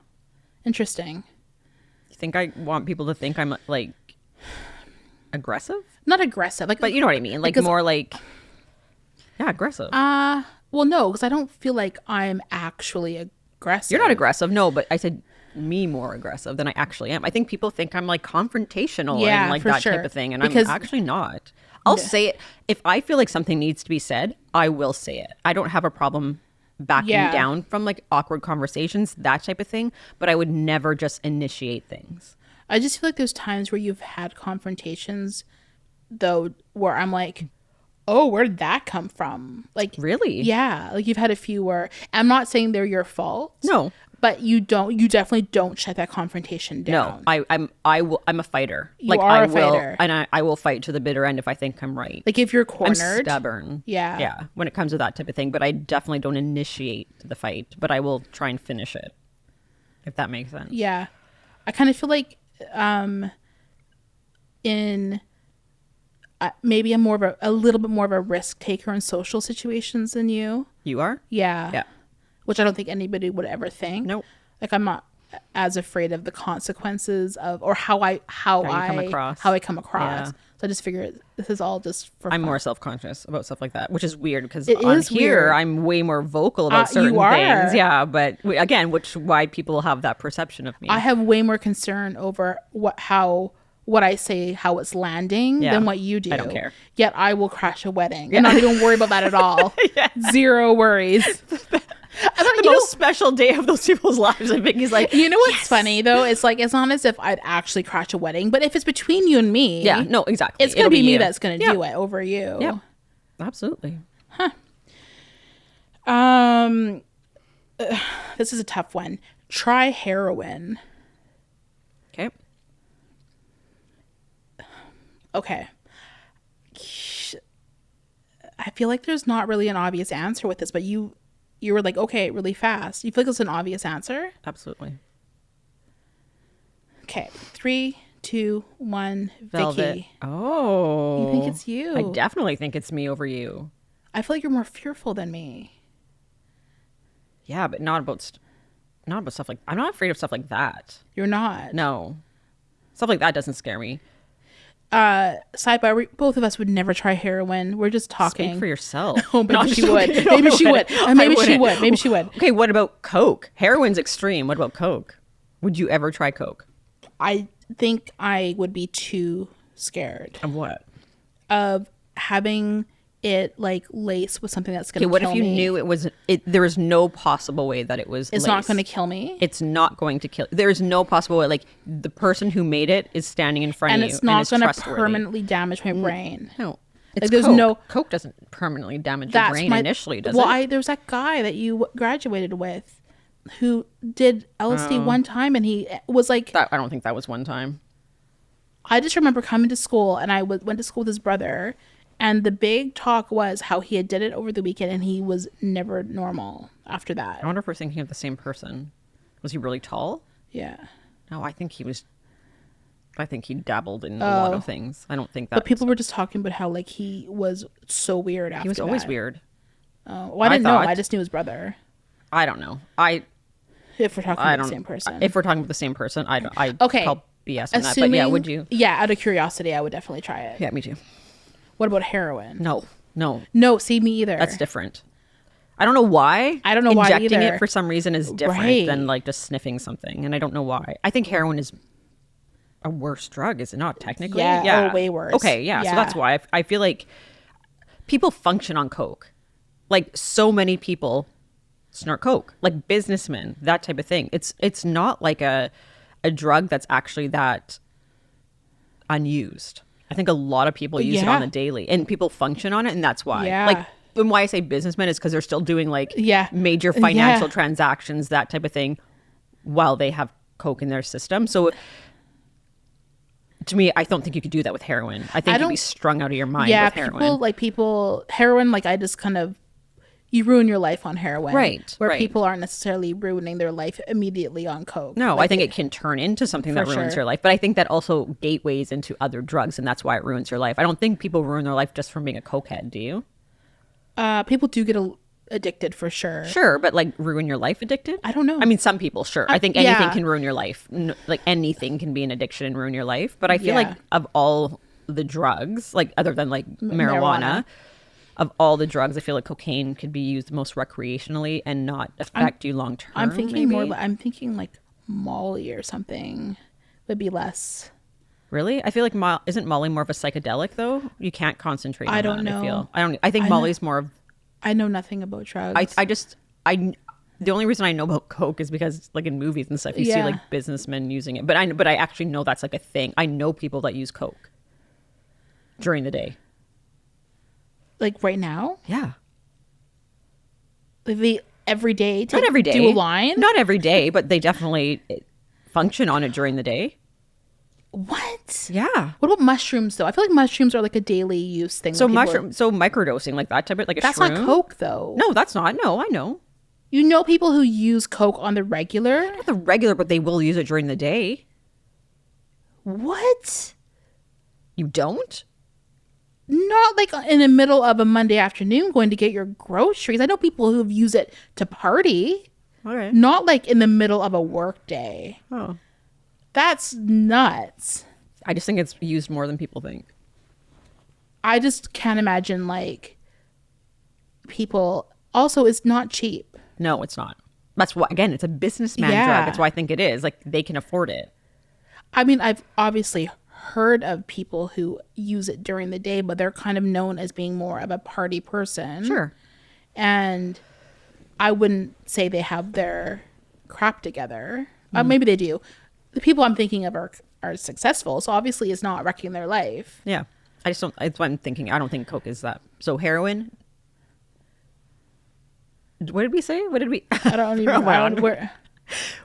Interesting. You think I want people to think I'm like aggressive? Not aggressive, like, but you know what I mean. Like more like, aggressive. Well, no, because I don't feel like I'm actually aggressive. You're not aggressive, no. But I said me more aggressive than I actually am. I think people think I'm like confrontational and like that type of thing, and I'm actually not. I'll say it if I feel like something needs to be said. I will say it. I don't have a problem backing down from like awkward conversations, that type of thing. But I would never just initiate things. I just feel like there's times where you've had confrontations, though, where I'm like, oh, where did that come from? Like, really? Yeah. Like you've had a few where I'm not saying they're your fault. No. But you definitely don't shut that confrontation down. No, I'm a fighter. You are a fighter. And I will fight to the bitter end if I think I'm right. Like if you're cornered. I'm stubborn. Yeah. Yeah. When it comes to that type of thing. But I definitely don't initiate the fight. But I will try and finish it. If that makes sense. Yeah. I kind of feel like maybe I'm a little bit more of a risk taker in social situations than you. You are? Yeah. Yeah. Which I don't think anybody would ever think. Nope. Like I'm not as afraid of the consequences of or how I come across. Yeah. So I just figured this is all just for I'm fun. more self-conscious about stuff like that, which is weird because It on is here weird. I'm way more vocal about certain you are. things. Yeah, but again, why people have that perception of me. I have way more concern over what I say, how it's landing than what you do. I don't care. Yet I will crash a wedding and not even worry about that at all. Zero worries. The most special day of those people's lives. I think he's like, you know what's funny though? It's like, it's not as if I'd actually crash a wedding, but if it's between you and me, yeah, no, exactly. it's gonna be me that's gonna do it over you. Yeah, absolutely. This is a tough one. Try heroin. Okay. I feel like there's not really an obvious answer with this, but you were like, okay, really fast. You feel like it's an obvious answer? Absolutely. Okay. 3, 2, 1. Velvet. Vicky. Oh. You think it's you? I definitely think it's me over you. I feel like you're more fearful than me. Yeah, but not about stuff like... I'm not afraid of stuff like that. You're not? No. Stuff like that doesn't scare me. Sidebar, both of us would never try heroin. We're just talking. Speak for yourself. Oh, maybe she would. Maybe she would. Maybe she would. Maybe she would. Okay, what about Coke? Heroin's extreme. What about Coke? Would you ever try Coke? I think I would be too scared. Of what? Of having it like laced with something that's going to kill me. What if you knew there was no possible way that it was It's not going to kill me? It's not going to kill. There is no possible way. Like, the person who made it is standing in front of you. And it's not going to permanently damage my brain. No. Like, there's Coke. Coke doesn't permanently damage your brain initially, does it? Well, there's that guy that you graduated with who did LSD one time, and he was like... I don't think that was one time. I just remember coming to school, and I went to school with his brother, and the big talk was how he had did it over the weekend, and he was never normal after that. I wonder if we're thinking of the same person. Was he really tall? Yeah. No, I think he dabbled in a lot of things. I don't think that. But people were just talking about how like he was so weird after that. He was always weird. Well, I didn't know. I just knew his brother. I don't know. If we're talking about the same person. If we're talking about the same person, I okay. call BS on that. But yeah, would you? Yeah, out of curiosity, I would definitely try it. Yeah, me too. What about heroin? No, see, me either. That's different. I don't know why. I don't know why either. Injecting it for some reason is different than like just sniffing something, and I don't know why. I think heroin is a worse drug, is it not? Technically, yeah, way worse. Okay, yeah. So that's why I feel like people function on Coke. Like, so many people snort Coke, like businessmen, that type of thing. It's not like a drug that's actually that unused. I think a lot of people use it on the daily, and people function on it, and that's why. Yeah. Like, and why I say businessmen is because they're still doing like major financial transactions, that type of thing, while they have Coke in their system. So to me, I don't think you could do that with heroin. I think you'd be strung out of your mind with heroin. Heroin, like, I just kind of, you ruin your life on heroin. Right. Where people aren't necessarily ruining their life immediately on Coke. No, like, I think it can turn into something that ruins your life. But I think that also gateways into other drugs, and that's why it ruins your life. I don't think people ruin their life just from being a cokehead, do you? People do get addicted for sure. Sure, but like ruin your life addicted? I don't know. I mean, some people, sure. I think anything can ruin your life. Like, anything can be an addiction and ruin your life. But I feel like of all the drugs, like other than like marijuana, of all the drugs, I feel like cocaine could be used most recreationally and not affect you long term. I'm thinking I'm thinking like Molly or something would be less. Really? I feel like isn't Molly more of a psychedelic though? You can't concentrate on I don't that, know. I think Molly's more of... I know nothing about drugs. The only reason I know about Coke is because like in movies and stuff, you see like businessmen using it. But I actually know that's like a thing. I know people that use Coke during the day. Like right now? Yeah. Like every day? Not every day. Do a line? Not every day, but they definitely function on it during the day. What? Yeah. What about mushrooms though? I feel like mushrooms are like a daily use thing. So microdosing, like that type of, like a shroom. That's not Coke though. No, that's not. No, I know. You know people who use Coke on the regular? Not the regular, but they will use it during the day. What? You don't? Not like in the middle of a Monday afternoon going to get your groceries. I know people who use it to party. Okay. Not like in the middle of a work day. Oh. That's nuts. I just think it's used more than people think. I just can't imagine like people. Also, it's not cheap. No, it's not. That's why, again, it's a businessman drug. That's why I think it is. Like, they can afford it. I mean, I've obviously heard of people who use it during the day, but they're kind of known as being more of a party person. Sure. And I wouldn't say they have their crap together. Maybe they do. The people I'm thinking of are successful, so obviously it's not wrecking their life. Yeah. I just don't, that's what I'm thinking. I don't think coke is that. So heroin. What did we say? What did we? I don't even know.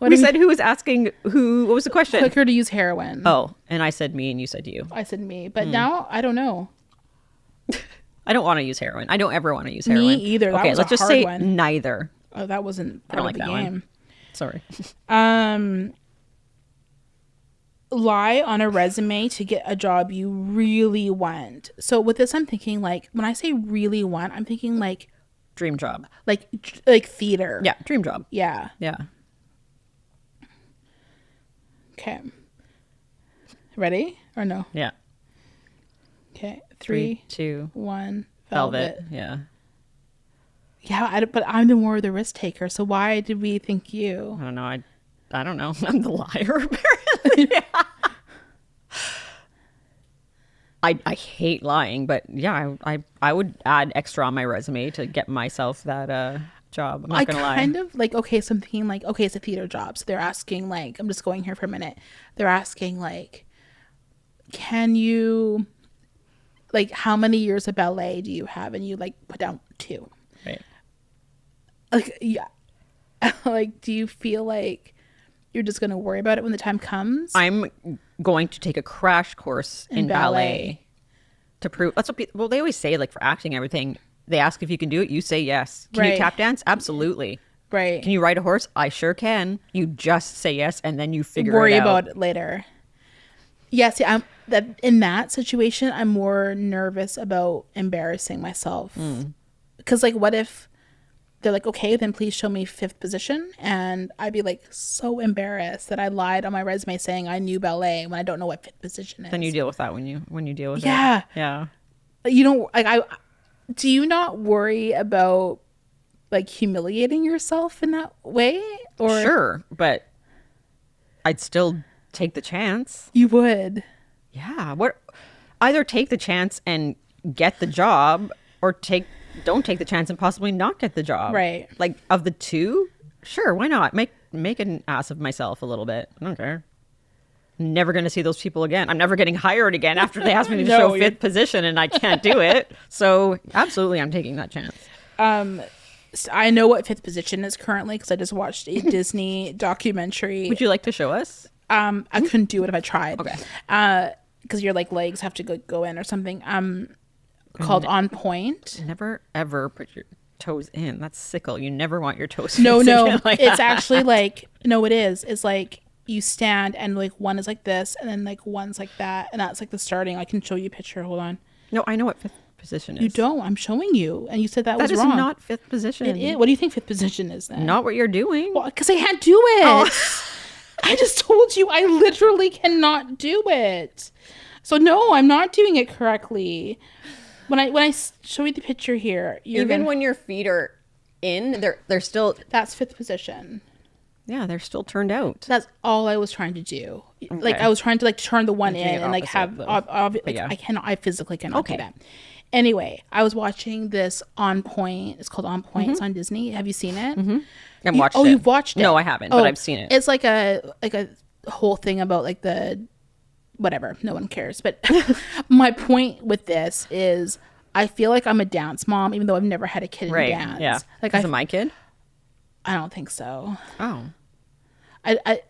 We said who was asking who. What was the question? Quicker to use heroin. Oh, and I said me and you said you. I said me. But now I don't know. I don't want to use heroin. I don't ever want to use heroin. Me either. That okay, let's just say one. Neither. Oh, that wasn't part of the game. Sorry. Lie on a resume to get a job you really want. So with this, I'm thinking like, when I say really want, I'm thinking like dream job, like theater. Yeah, dream job. Yeah. Okay. Ready or no? Yeah. Okay. 3, 2, 1. Velvet. Yeah. Yeah, but I'm the more of the risk taker. So why did we think you? I don't know. I don't know. I'm the liar, apparently. I hate lying, but yeah, I would add extra on my resume to get myself that job. I'm not gonna lie. Kind of like, okay, so I'm thinking like, okay, it's a theater job. So they're asking like, I'm just going here for a minute. They're asking like, can you, like, how many years of ballet do you have? And you like put down 2. Right. Like, yeah. Like, do you feel like you're just going to worry about it when the time comes? I'm going to take a crash course in ballet to prove. That's what people, they always say, like, for acting, everything. They ask if you can do it. You say yes. Can you tap dance? Absolutely. Right. Can you ride a horse? I sure can. You just say yes, and then you worry about it later. Yes, yeah, in that situation, I'm more nervous about embarrassing myself. Because, like, what if they're like, okay, then please show me 5th position, and I'd be like so embarrassed that I lied on my resume saying I knew ballet when I don't know what 5th position is. Then you deal with that when you deal with it. Yeah. You don't like do you not worry about like humiliating yourself in that way? Or sure, but I'd still take the chance. You would. Yeah. Either take the chance and get the job, or don't take the chance and possibly not get the job. Right. Like, of the two, sure, why not? Make an ass of myself a little bit. I don't care. Never going to see those people again. I'm never getting hired again after they ask me to show 5th position and I can't do it. So absolutely, I'm taking that chance. So I know what 5th position is currently because I just watched a Disney documentary. Would you like to show us? I couldn't do it if I tried. Okay. Because your like legs have to go in or something. Called On Point. Never ever put your toes in. That's sickle. You never want your toes. No. Like it's actually like, no, it is. It's like you stand and like one is like this and then like one's like that, and that's like the starting. I can show you a picture. Hold on. No, I know what 5th position is. You don't. I'm showing you, and you said that was wrong. That is not 5th position. It is. What do you think 5th position is then? Not what you're doing. Well, because I can't do it. Oh. I just told you I literally cannot do it. So no, I'm not doing it correctly. When I show you the picture here, even when your feet are in, they're still. That's 5th position. Yeah, they're still turned out. That's all I was trying to do. Okay. Like, I was trying to like turn the one in and like have I physically cannot do that. Anyway, I was watching this On Point. It's called On Point. It's on Disney. Have you seen it? I've watched it. Oh, you've watched it? No, I haven't, but I've seen it. It's like a whole thing about like the whatever. No one cares. But my point with this is I feel like I'm a dance mom, even though I've never had a kid in dance. Yeah. Like, is it my kid? I don't think so. Oh. I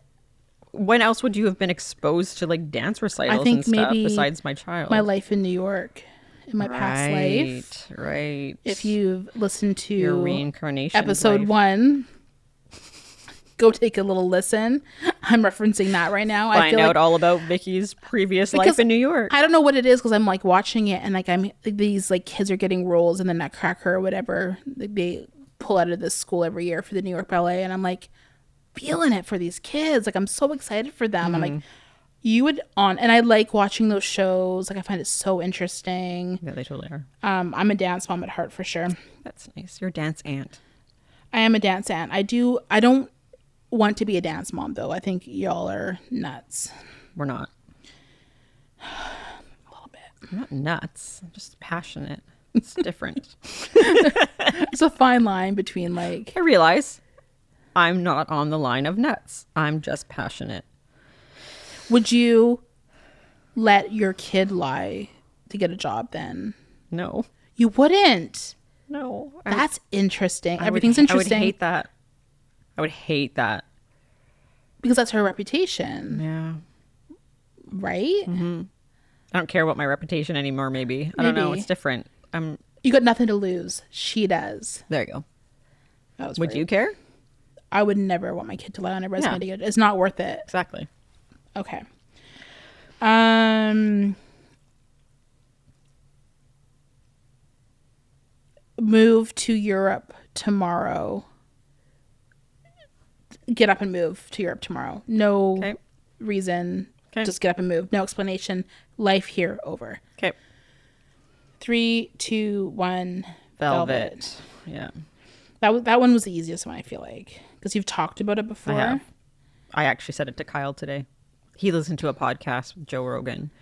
when else would you have been exposed to like dance recitals I think and stuff maybe besides my child? My life in New York, in my past life. Right. If you've listened to your reincarnation episode 1, go take a little listen. I'm referencing that right now. Find out like, all about Vicky's previous life in New York. I don't know what it is because I'm like watching it and like I'm like, these like kids are getting roles in the Nutcracker or whatever. Like, they pull out of this school every year for the New York Ballet, and I'm like feeling it for these kids. Like, I'm so excited for them. I'm like, You would and I like watching those shows. Like I find it so interesting. Yeah, they totally are. I'm a dance mom at heart for sure. That's nice. You're a dance aunt. I am a dance aunt. I don't want to be a dance mom though. I think y'all are nuts. We're not. A little bit. I'm not nuts. I'm just passionate. It's different. It's a fine line between like. I realize I'm not on the line of nuts. I'm just passionate. Would you let your kid lie to get a job then? No. You wouldn't. No. That's interesting. Everything's interesting. I would hate that. I would hate that. Because that's her reputation. Yeah. Right? Mm-hmm. I don't care about my reputation anymore, maybe. I don't know. It's different. You got nothing to lose. She does. There you go. That was would you care? I would never want my kid to lie on a resume to get it. It's not worth it. Exactly. Okay. Move to Europe tomorrow. Get up and move to Europe tomorrow. No reason. Okay. Just get up and move. No explanation. Life here over. Okay. 3, 2, 1. Velvet. Yeah. That one was the easiest one, I feel like, because you've talked about it before. I actually said it to Kyle today. He listened to a podcast with Joe Rogan,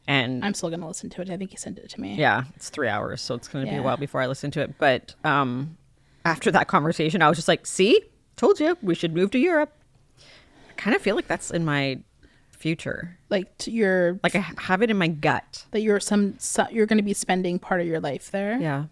and I'm still gonna listen to it. I think he sent it to me. Yeah, it's 3 hours, so it's gonna be a while before I listen to it. But after that conversation, I was just like, "See, told you we should move to Europe." I kind of feel like that's in my future. Like you're like I have it in my gut that you're you're going to be spending part of your life there. Yeah.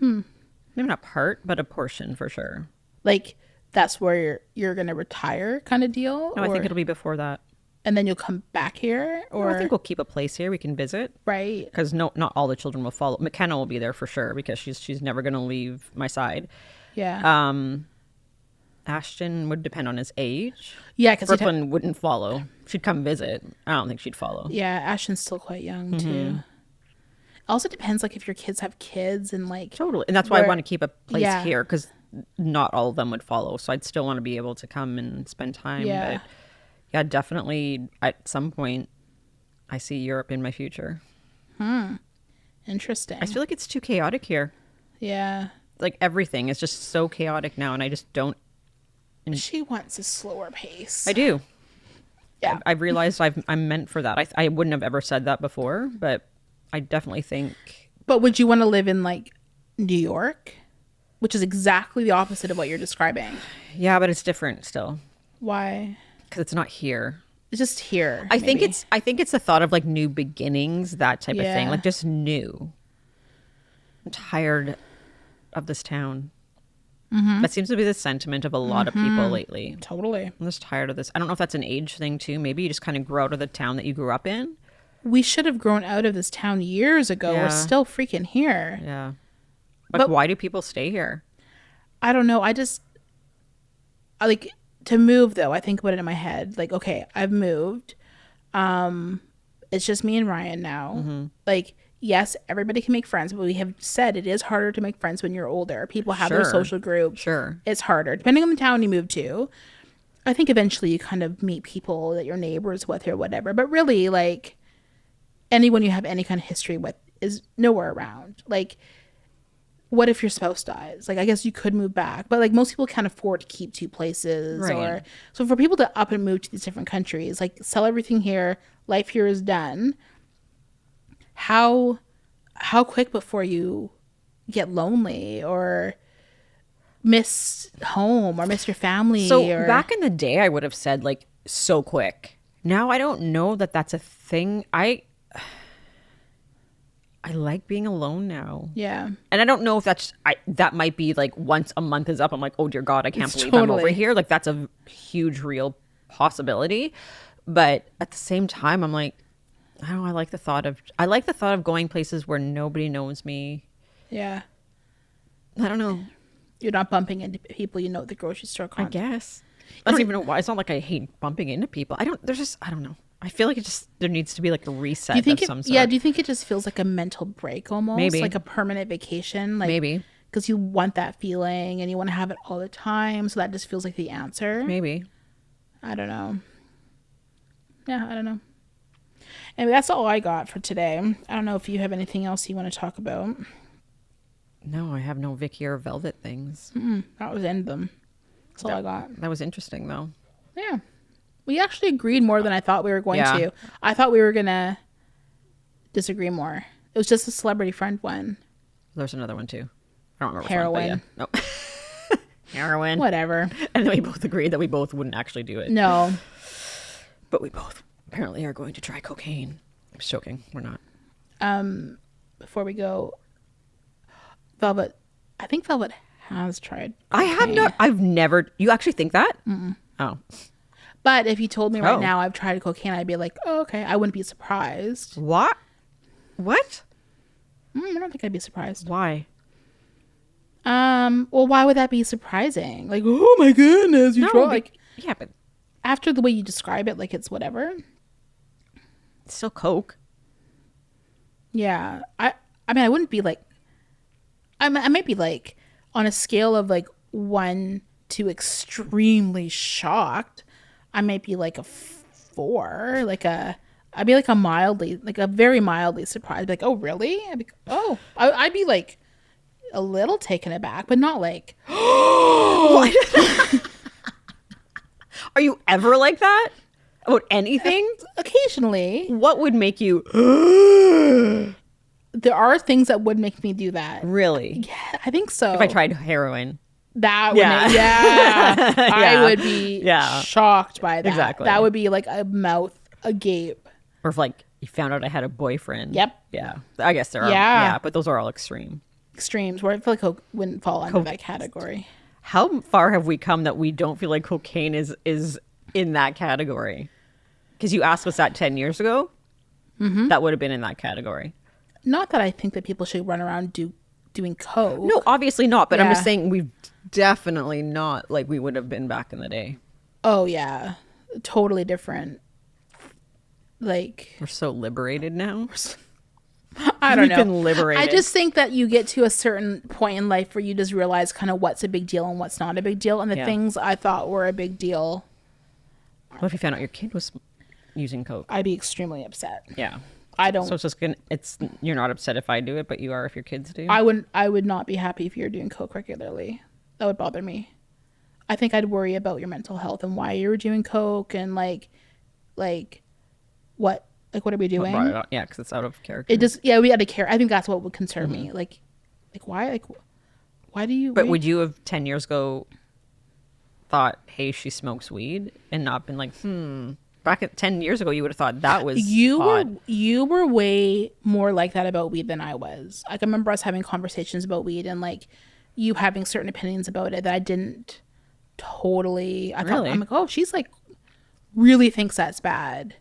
Maybe not part, but a portion for sure. Like that's where you're going to retire, kind of deal. No, I think it'll be before that. And then you'll come back here, or I think we'll keep a place here we can visit. Right. Because not all the children will follow. McKenna will be there for sure because she's never going to leave my side. Yeah. Ashton would depend on his age. Yeah, because Brooklyn wouldn't follow. She'd come visit. I don't think she'd follow. Yeah, Ashton's still quite young too. Also depends like if your kids have kids and like totally. And that's why I want to keep a place here because not all of them would follow. So I'd still want to be able to come and spend time. Yeah. But yeah, definitely at some point I see Europe in my future. Interesting. I feel like it's too chaotic here. Yeah. Like everything is just so chaotic now and I just don't. She wants a slower pace. I do. Yeah. I've realized I'm meant for that. I wouldn't have ever said that before, but I definitely think. But would you want to live in like New York? Which is exactly the opposite of what you're describing. Yeah, but it's different still. Why? Because it's not here. It's just here. I think it's the thought of like new beginnings, that type of thing. Like just new. I'm tired of this town. That seems to be the sentiment of a lot of people lately. Totally. I'm just tired of this. I don't know if that's an age thing too. Maybe you just kind of grow out of the town that you grew up in. We should have grown out of this town years ago. Yeah. We're still freaking here. Yeah. But why do people stay here? I don't know. I like to move though. I think about it in my head. Like, okay, I've moved. It's just me and Ryan now. Like, yes, everybody can make friends, but we have said it is harder to make friends when you're older. People have their social group. Sure. It's harder. Depending on the town you move to. I think eventually you kind of meet people that you're neighbors with or whatever. But really, like, anyone you have any kind of history with is nowhere around. Like, what if your spouse dies? Like, I guess you could move back. But, like, most people can't afford to keep two places. Right. So for people to up and move to these different countries, like, sell everything here, life here is done. How quick before you get lonely or miss home or miss your family? So back in the day, I would have said like so quick. Now I don't know that that's a thing. I like being alone now. Yeah. And I don't know if that might be like once a month is up, I'm like, oh dear God, I can't believe I'm over here. Like that's a huge real possibility. But at the same time, I'm like, I don't know, I like the thought of going places where nobody knows me. Yeah. I don't know. You're not bumping into people you know at the grocery store constantly. I guess. I don't even know why. It's not like I hate bumping into people. I don't know. I feel like there needs to be like a reset of some sort. Yeah, do you think it just feels like a mental break almost? Maybe. Like a permanent vacation? Like, maybe. Because you want that feeling and you want to have it all the time. So that just feels like the answer. Maybe. I don't know. Yeah, I don't know. Anyway, that's all I got for today. I don't know if you have anything else you want to talk about. No, I have no Vicky or Velvet things. That was end them. That's all I got. That was interesting, though. Yeah. We actually agreed more than I thought we were going to. I thought we were going to disagree more. It was just a celebrity friend one. There's another one, too. I don't remember Heroin. Which one, but yeah. No. Heroin. Whatever. And then we both agreed that we both wouldn't actually do it. No. But we both apparently are going to try cocaine. I'm just joking. We're not. Before we go, Velvet, I think Velvet has tried cocaine. I have not. I've never. You actually think that? Mm-mm. Oh. But if you told me right now I've tried cocaine, I'd be like, oh, okay. I wouldn't be surprised. What? What? I don't think I'd be surprised. Why? Well, why would that be surprising? Like, oh my goodness, you tried. Like, yeah, but after the way you describe it, like it's whatever. It's still coke. Yeah, I mean, I wouldn't be like. I might be like on a scale of like 1 to extremely shocked. I might be like a 4, I'd be like a very mildly surprised. Like, oh really? I'd be like a little taken aback, but not like. What? Are you ever like that about anything? Occasionally. What would make you? There are things that would make me do that. Really? Yeah, I think so. If I tried heroin. That would I would be shocked by that. Exactly. That would be like a mouth agape. Or if like you found out I had a boyfriend. Yep. Yeah. I guess there are. Yeah, but those are all extreme. Extremes where I feel like coke wouldn't fall under that category. How far have we come that we don't feel like cocaine is in that category? Because you asked us that 10 years ago. Mm-hmm. That would have been in that category. Not that I think that people should run around doing coke. No, obviously not. But I'm just saying we've definitely not like we would have been back in the day. Oh, yeah. Totally different. Like. We're so liberated now. I don't know. We've been liberated. I just think that you get to a certain point in life where you just realize kind of what's a big deal and what's not a big deal. And the things I thought were a big deal. What if you found out your kid was using coke? I'd be extremely upset. Yeah. I don't. So it's just you're not upset if I do it, but you are if your kids do. I would not be happy if you're doing coke regularly. That would bother me. I think I'd worry about your mental health and why you were doing coke and like what are we doing? Yeah, because it's out of character. It just we had to care. I think that's what would concern me. Like why do you? But would you have 10 years ago thought, hey, she smokes weed, and not been like, Back at 10 years ago, you would have thought that was odd. You were way more like that about weed than I was. Like, I remember us having conversations about weed and like you having certain opinions about it that I didn't totally. Thought, I'm like, oh, she's like really thinks that's bad.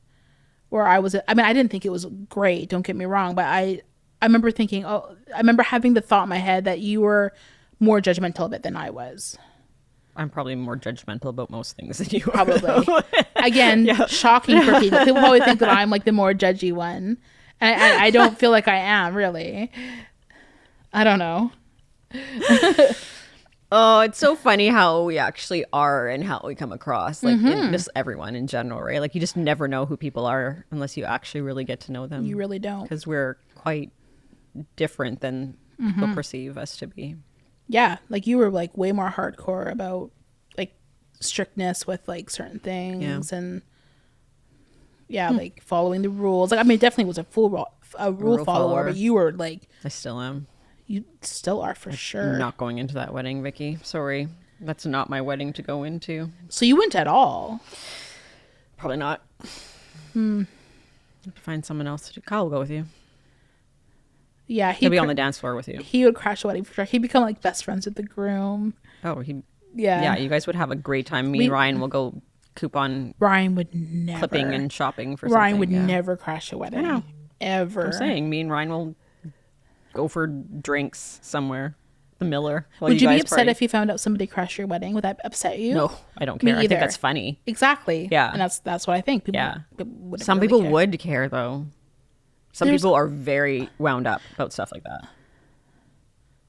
Where I didn't think it was great. Don't get me wrong, but I remember thinking, I remember having the thought in my head that you were more judgmental of it than I was. I'm probably more judgmental about most things than you probably. Again, shocking for people. People probably think that I'm like the more judgy one. And I don't feel like I am, really. I don't know. Oh, it's so funny how we actually are and how we come across. Like, just everyone in general, right? Like, you just never know who people are unless you actually really get to know them. You really don't. Because we're quite different than people perceive us to be. Yeah, like you were like way more hardcore about like strictness with like certain things and like following the rules. Like, I mean, it definitely was a rule follower, but you were like, I still am. You still are for sure. I'm not going into that wedding, Vicky. Sorry, that's not my wedding to go into. So you went at all? Probably not. Have to find someone else to do. Kyle will go with you. Yeah, he'll be on the dance floor with you. He would crash a wedding for sure. He'd become like best friends with the groom. Oh, yeah. You guys would have a great time. Me and Ryan will go coupon. Ryan would never clipping and shopping for. Ryan something. would never crash a wedding. I know. Ever. I'm saying, me and Ryan will go for drinks somewhere. The Miller. Would you be upset if you found out somebody crashed your wedding? Would that upset you? No, I don't care. I think that's funny. Exactly. Yeah, and that's what I think. Some people would care though. Some people are very wound up about stuff like that.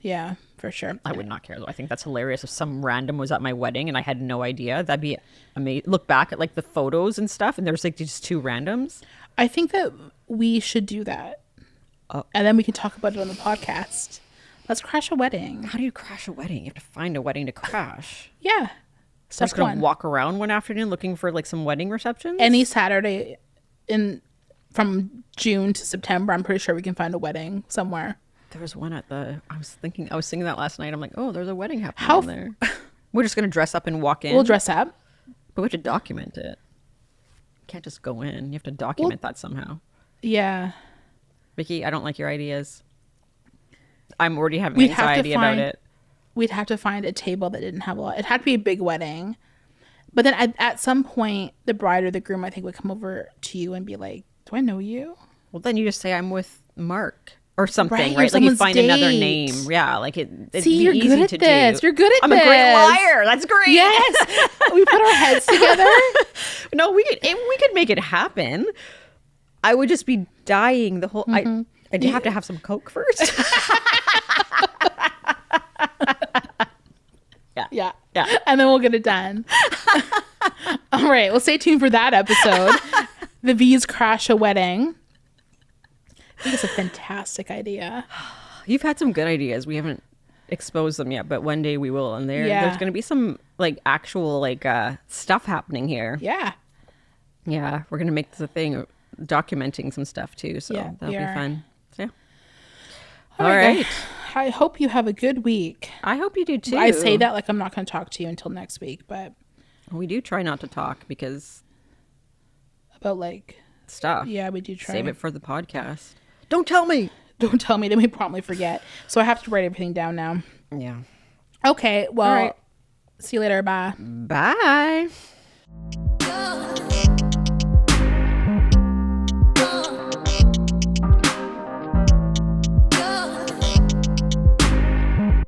Yeah, for sure. I would not care though. I think that's hilarious if some random was at my wedding and I had no idea. That'd be amazing. Look back at like the photos and stuff and there's like just two randoms. I think that we should do that. And then we can talk about it on the podcast. Let's crash a wedding. How do you crash a wedding? You have to find a wedding to crash. Yeah. So I'm just going to walk around one afternoon looking for like some wedding receptions? Any Saturday from June to September, I'm pretty sure we can find a wedding somewhere. There was one at I was singing that last night. I'm like, oh, there's a wedding happening there. We're just going to dress up and walk in. We'll dress up. But we have to document it. You can't just go in. You have to document that somehow. Yeah. Vicky, I don't like your ideas. I'm already having anxiety about it. We'd have to find a table that didn't have a lot. It had to be a big wedding. But then at some point, the bride or the groom, I think, would come over to you and be like, do I know you? Well, then you just say, I'm with Mark. Or something, right? Like you find another name. Yeah, like it'd See, be you're easy good at to this. do. You're good at I'm this. a great liar. That's great. Yes. We put our heads together. No, we could make it happen. I would just be dying the whole... Mm-hmm. I'd have to have some Coke first. Yeah. And then we'll get it done. All right. Well, stay tuned for that episode. The V's crash a wedding. I think it's a fantastic idea. You've had some good ideas. We haven't exposed them yet, but one day we will. And there's going to be some like actual like stuff happening here. Yeah. Yeah. We're going to make this a thing, documenting some stuff too. So that'll be fun. So, All right. I hope you have a good week. I hope you do too. I say that like I'm not going to talk to you until next week, but we do try not to talk because about like stuff. Yeah, we do try. Save it for the podcast. Don't tell me. Don't tell me. Then we promptly forget. So I have to write everything down now. Yeah. Okay. Well, see you later. Bye. Bye.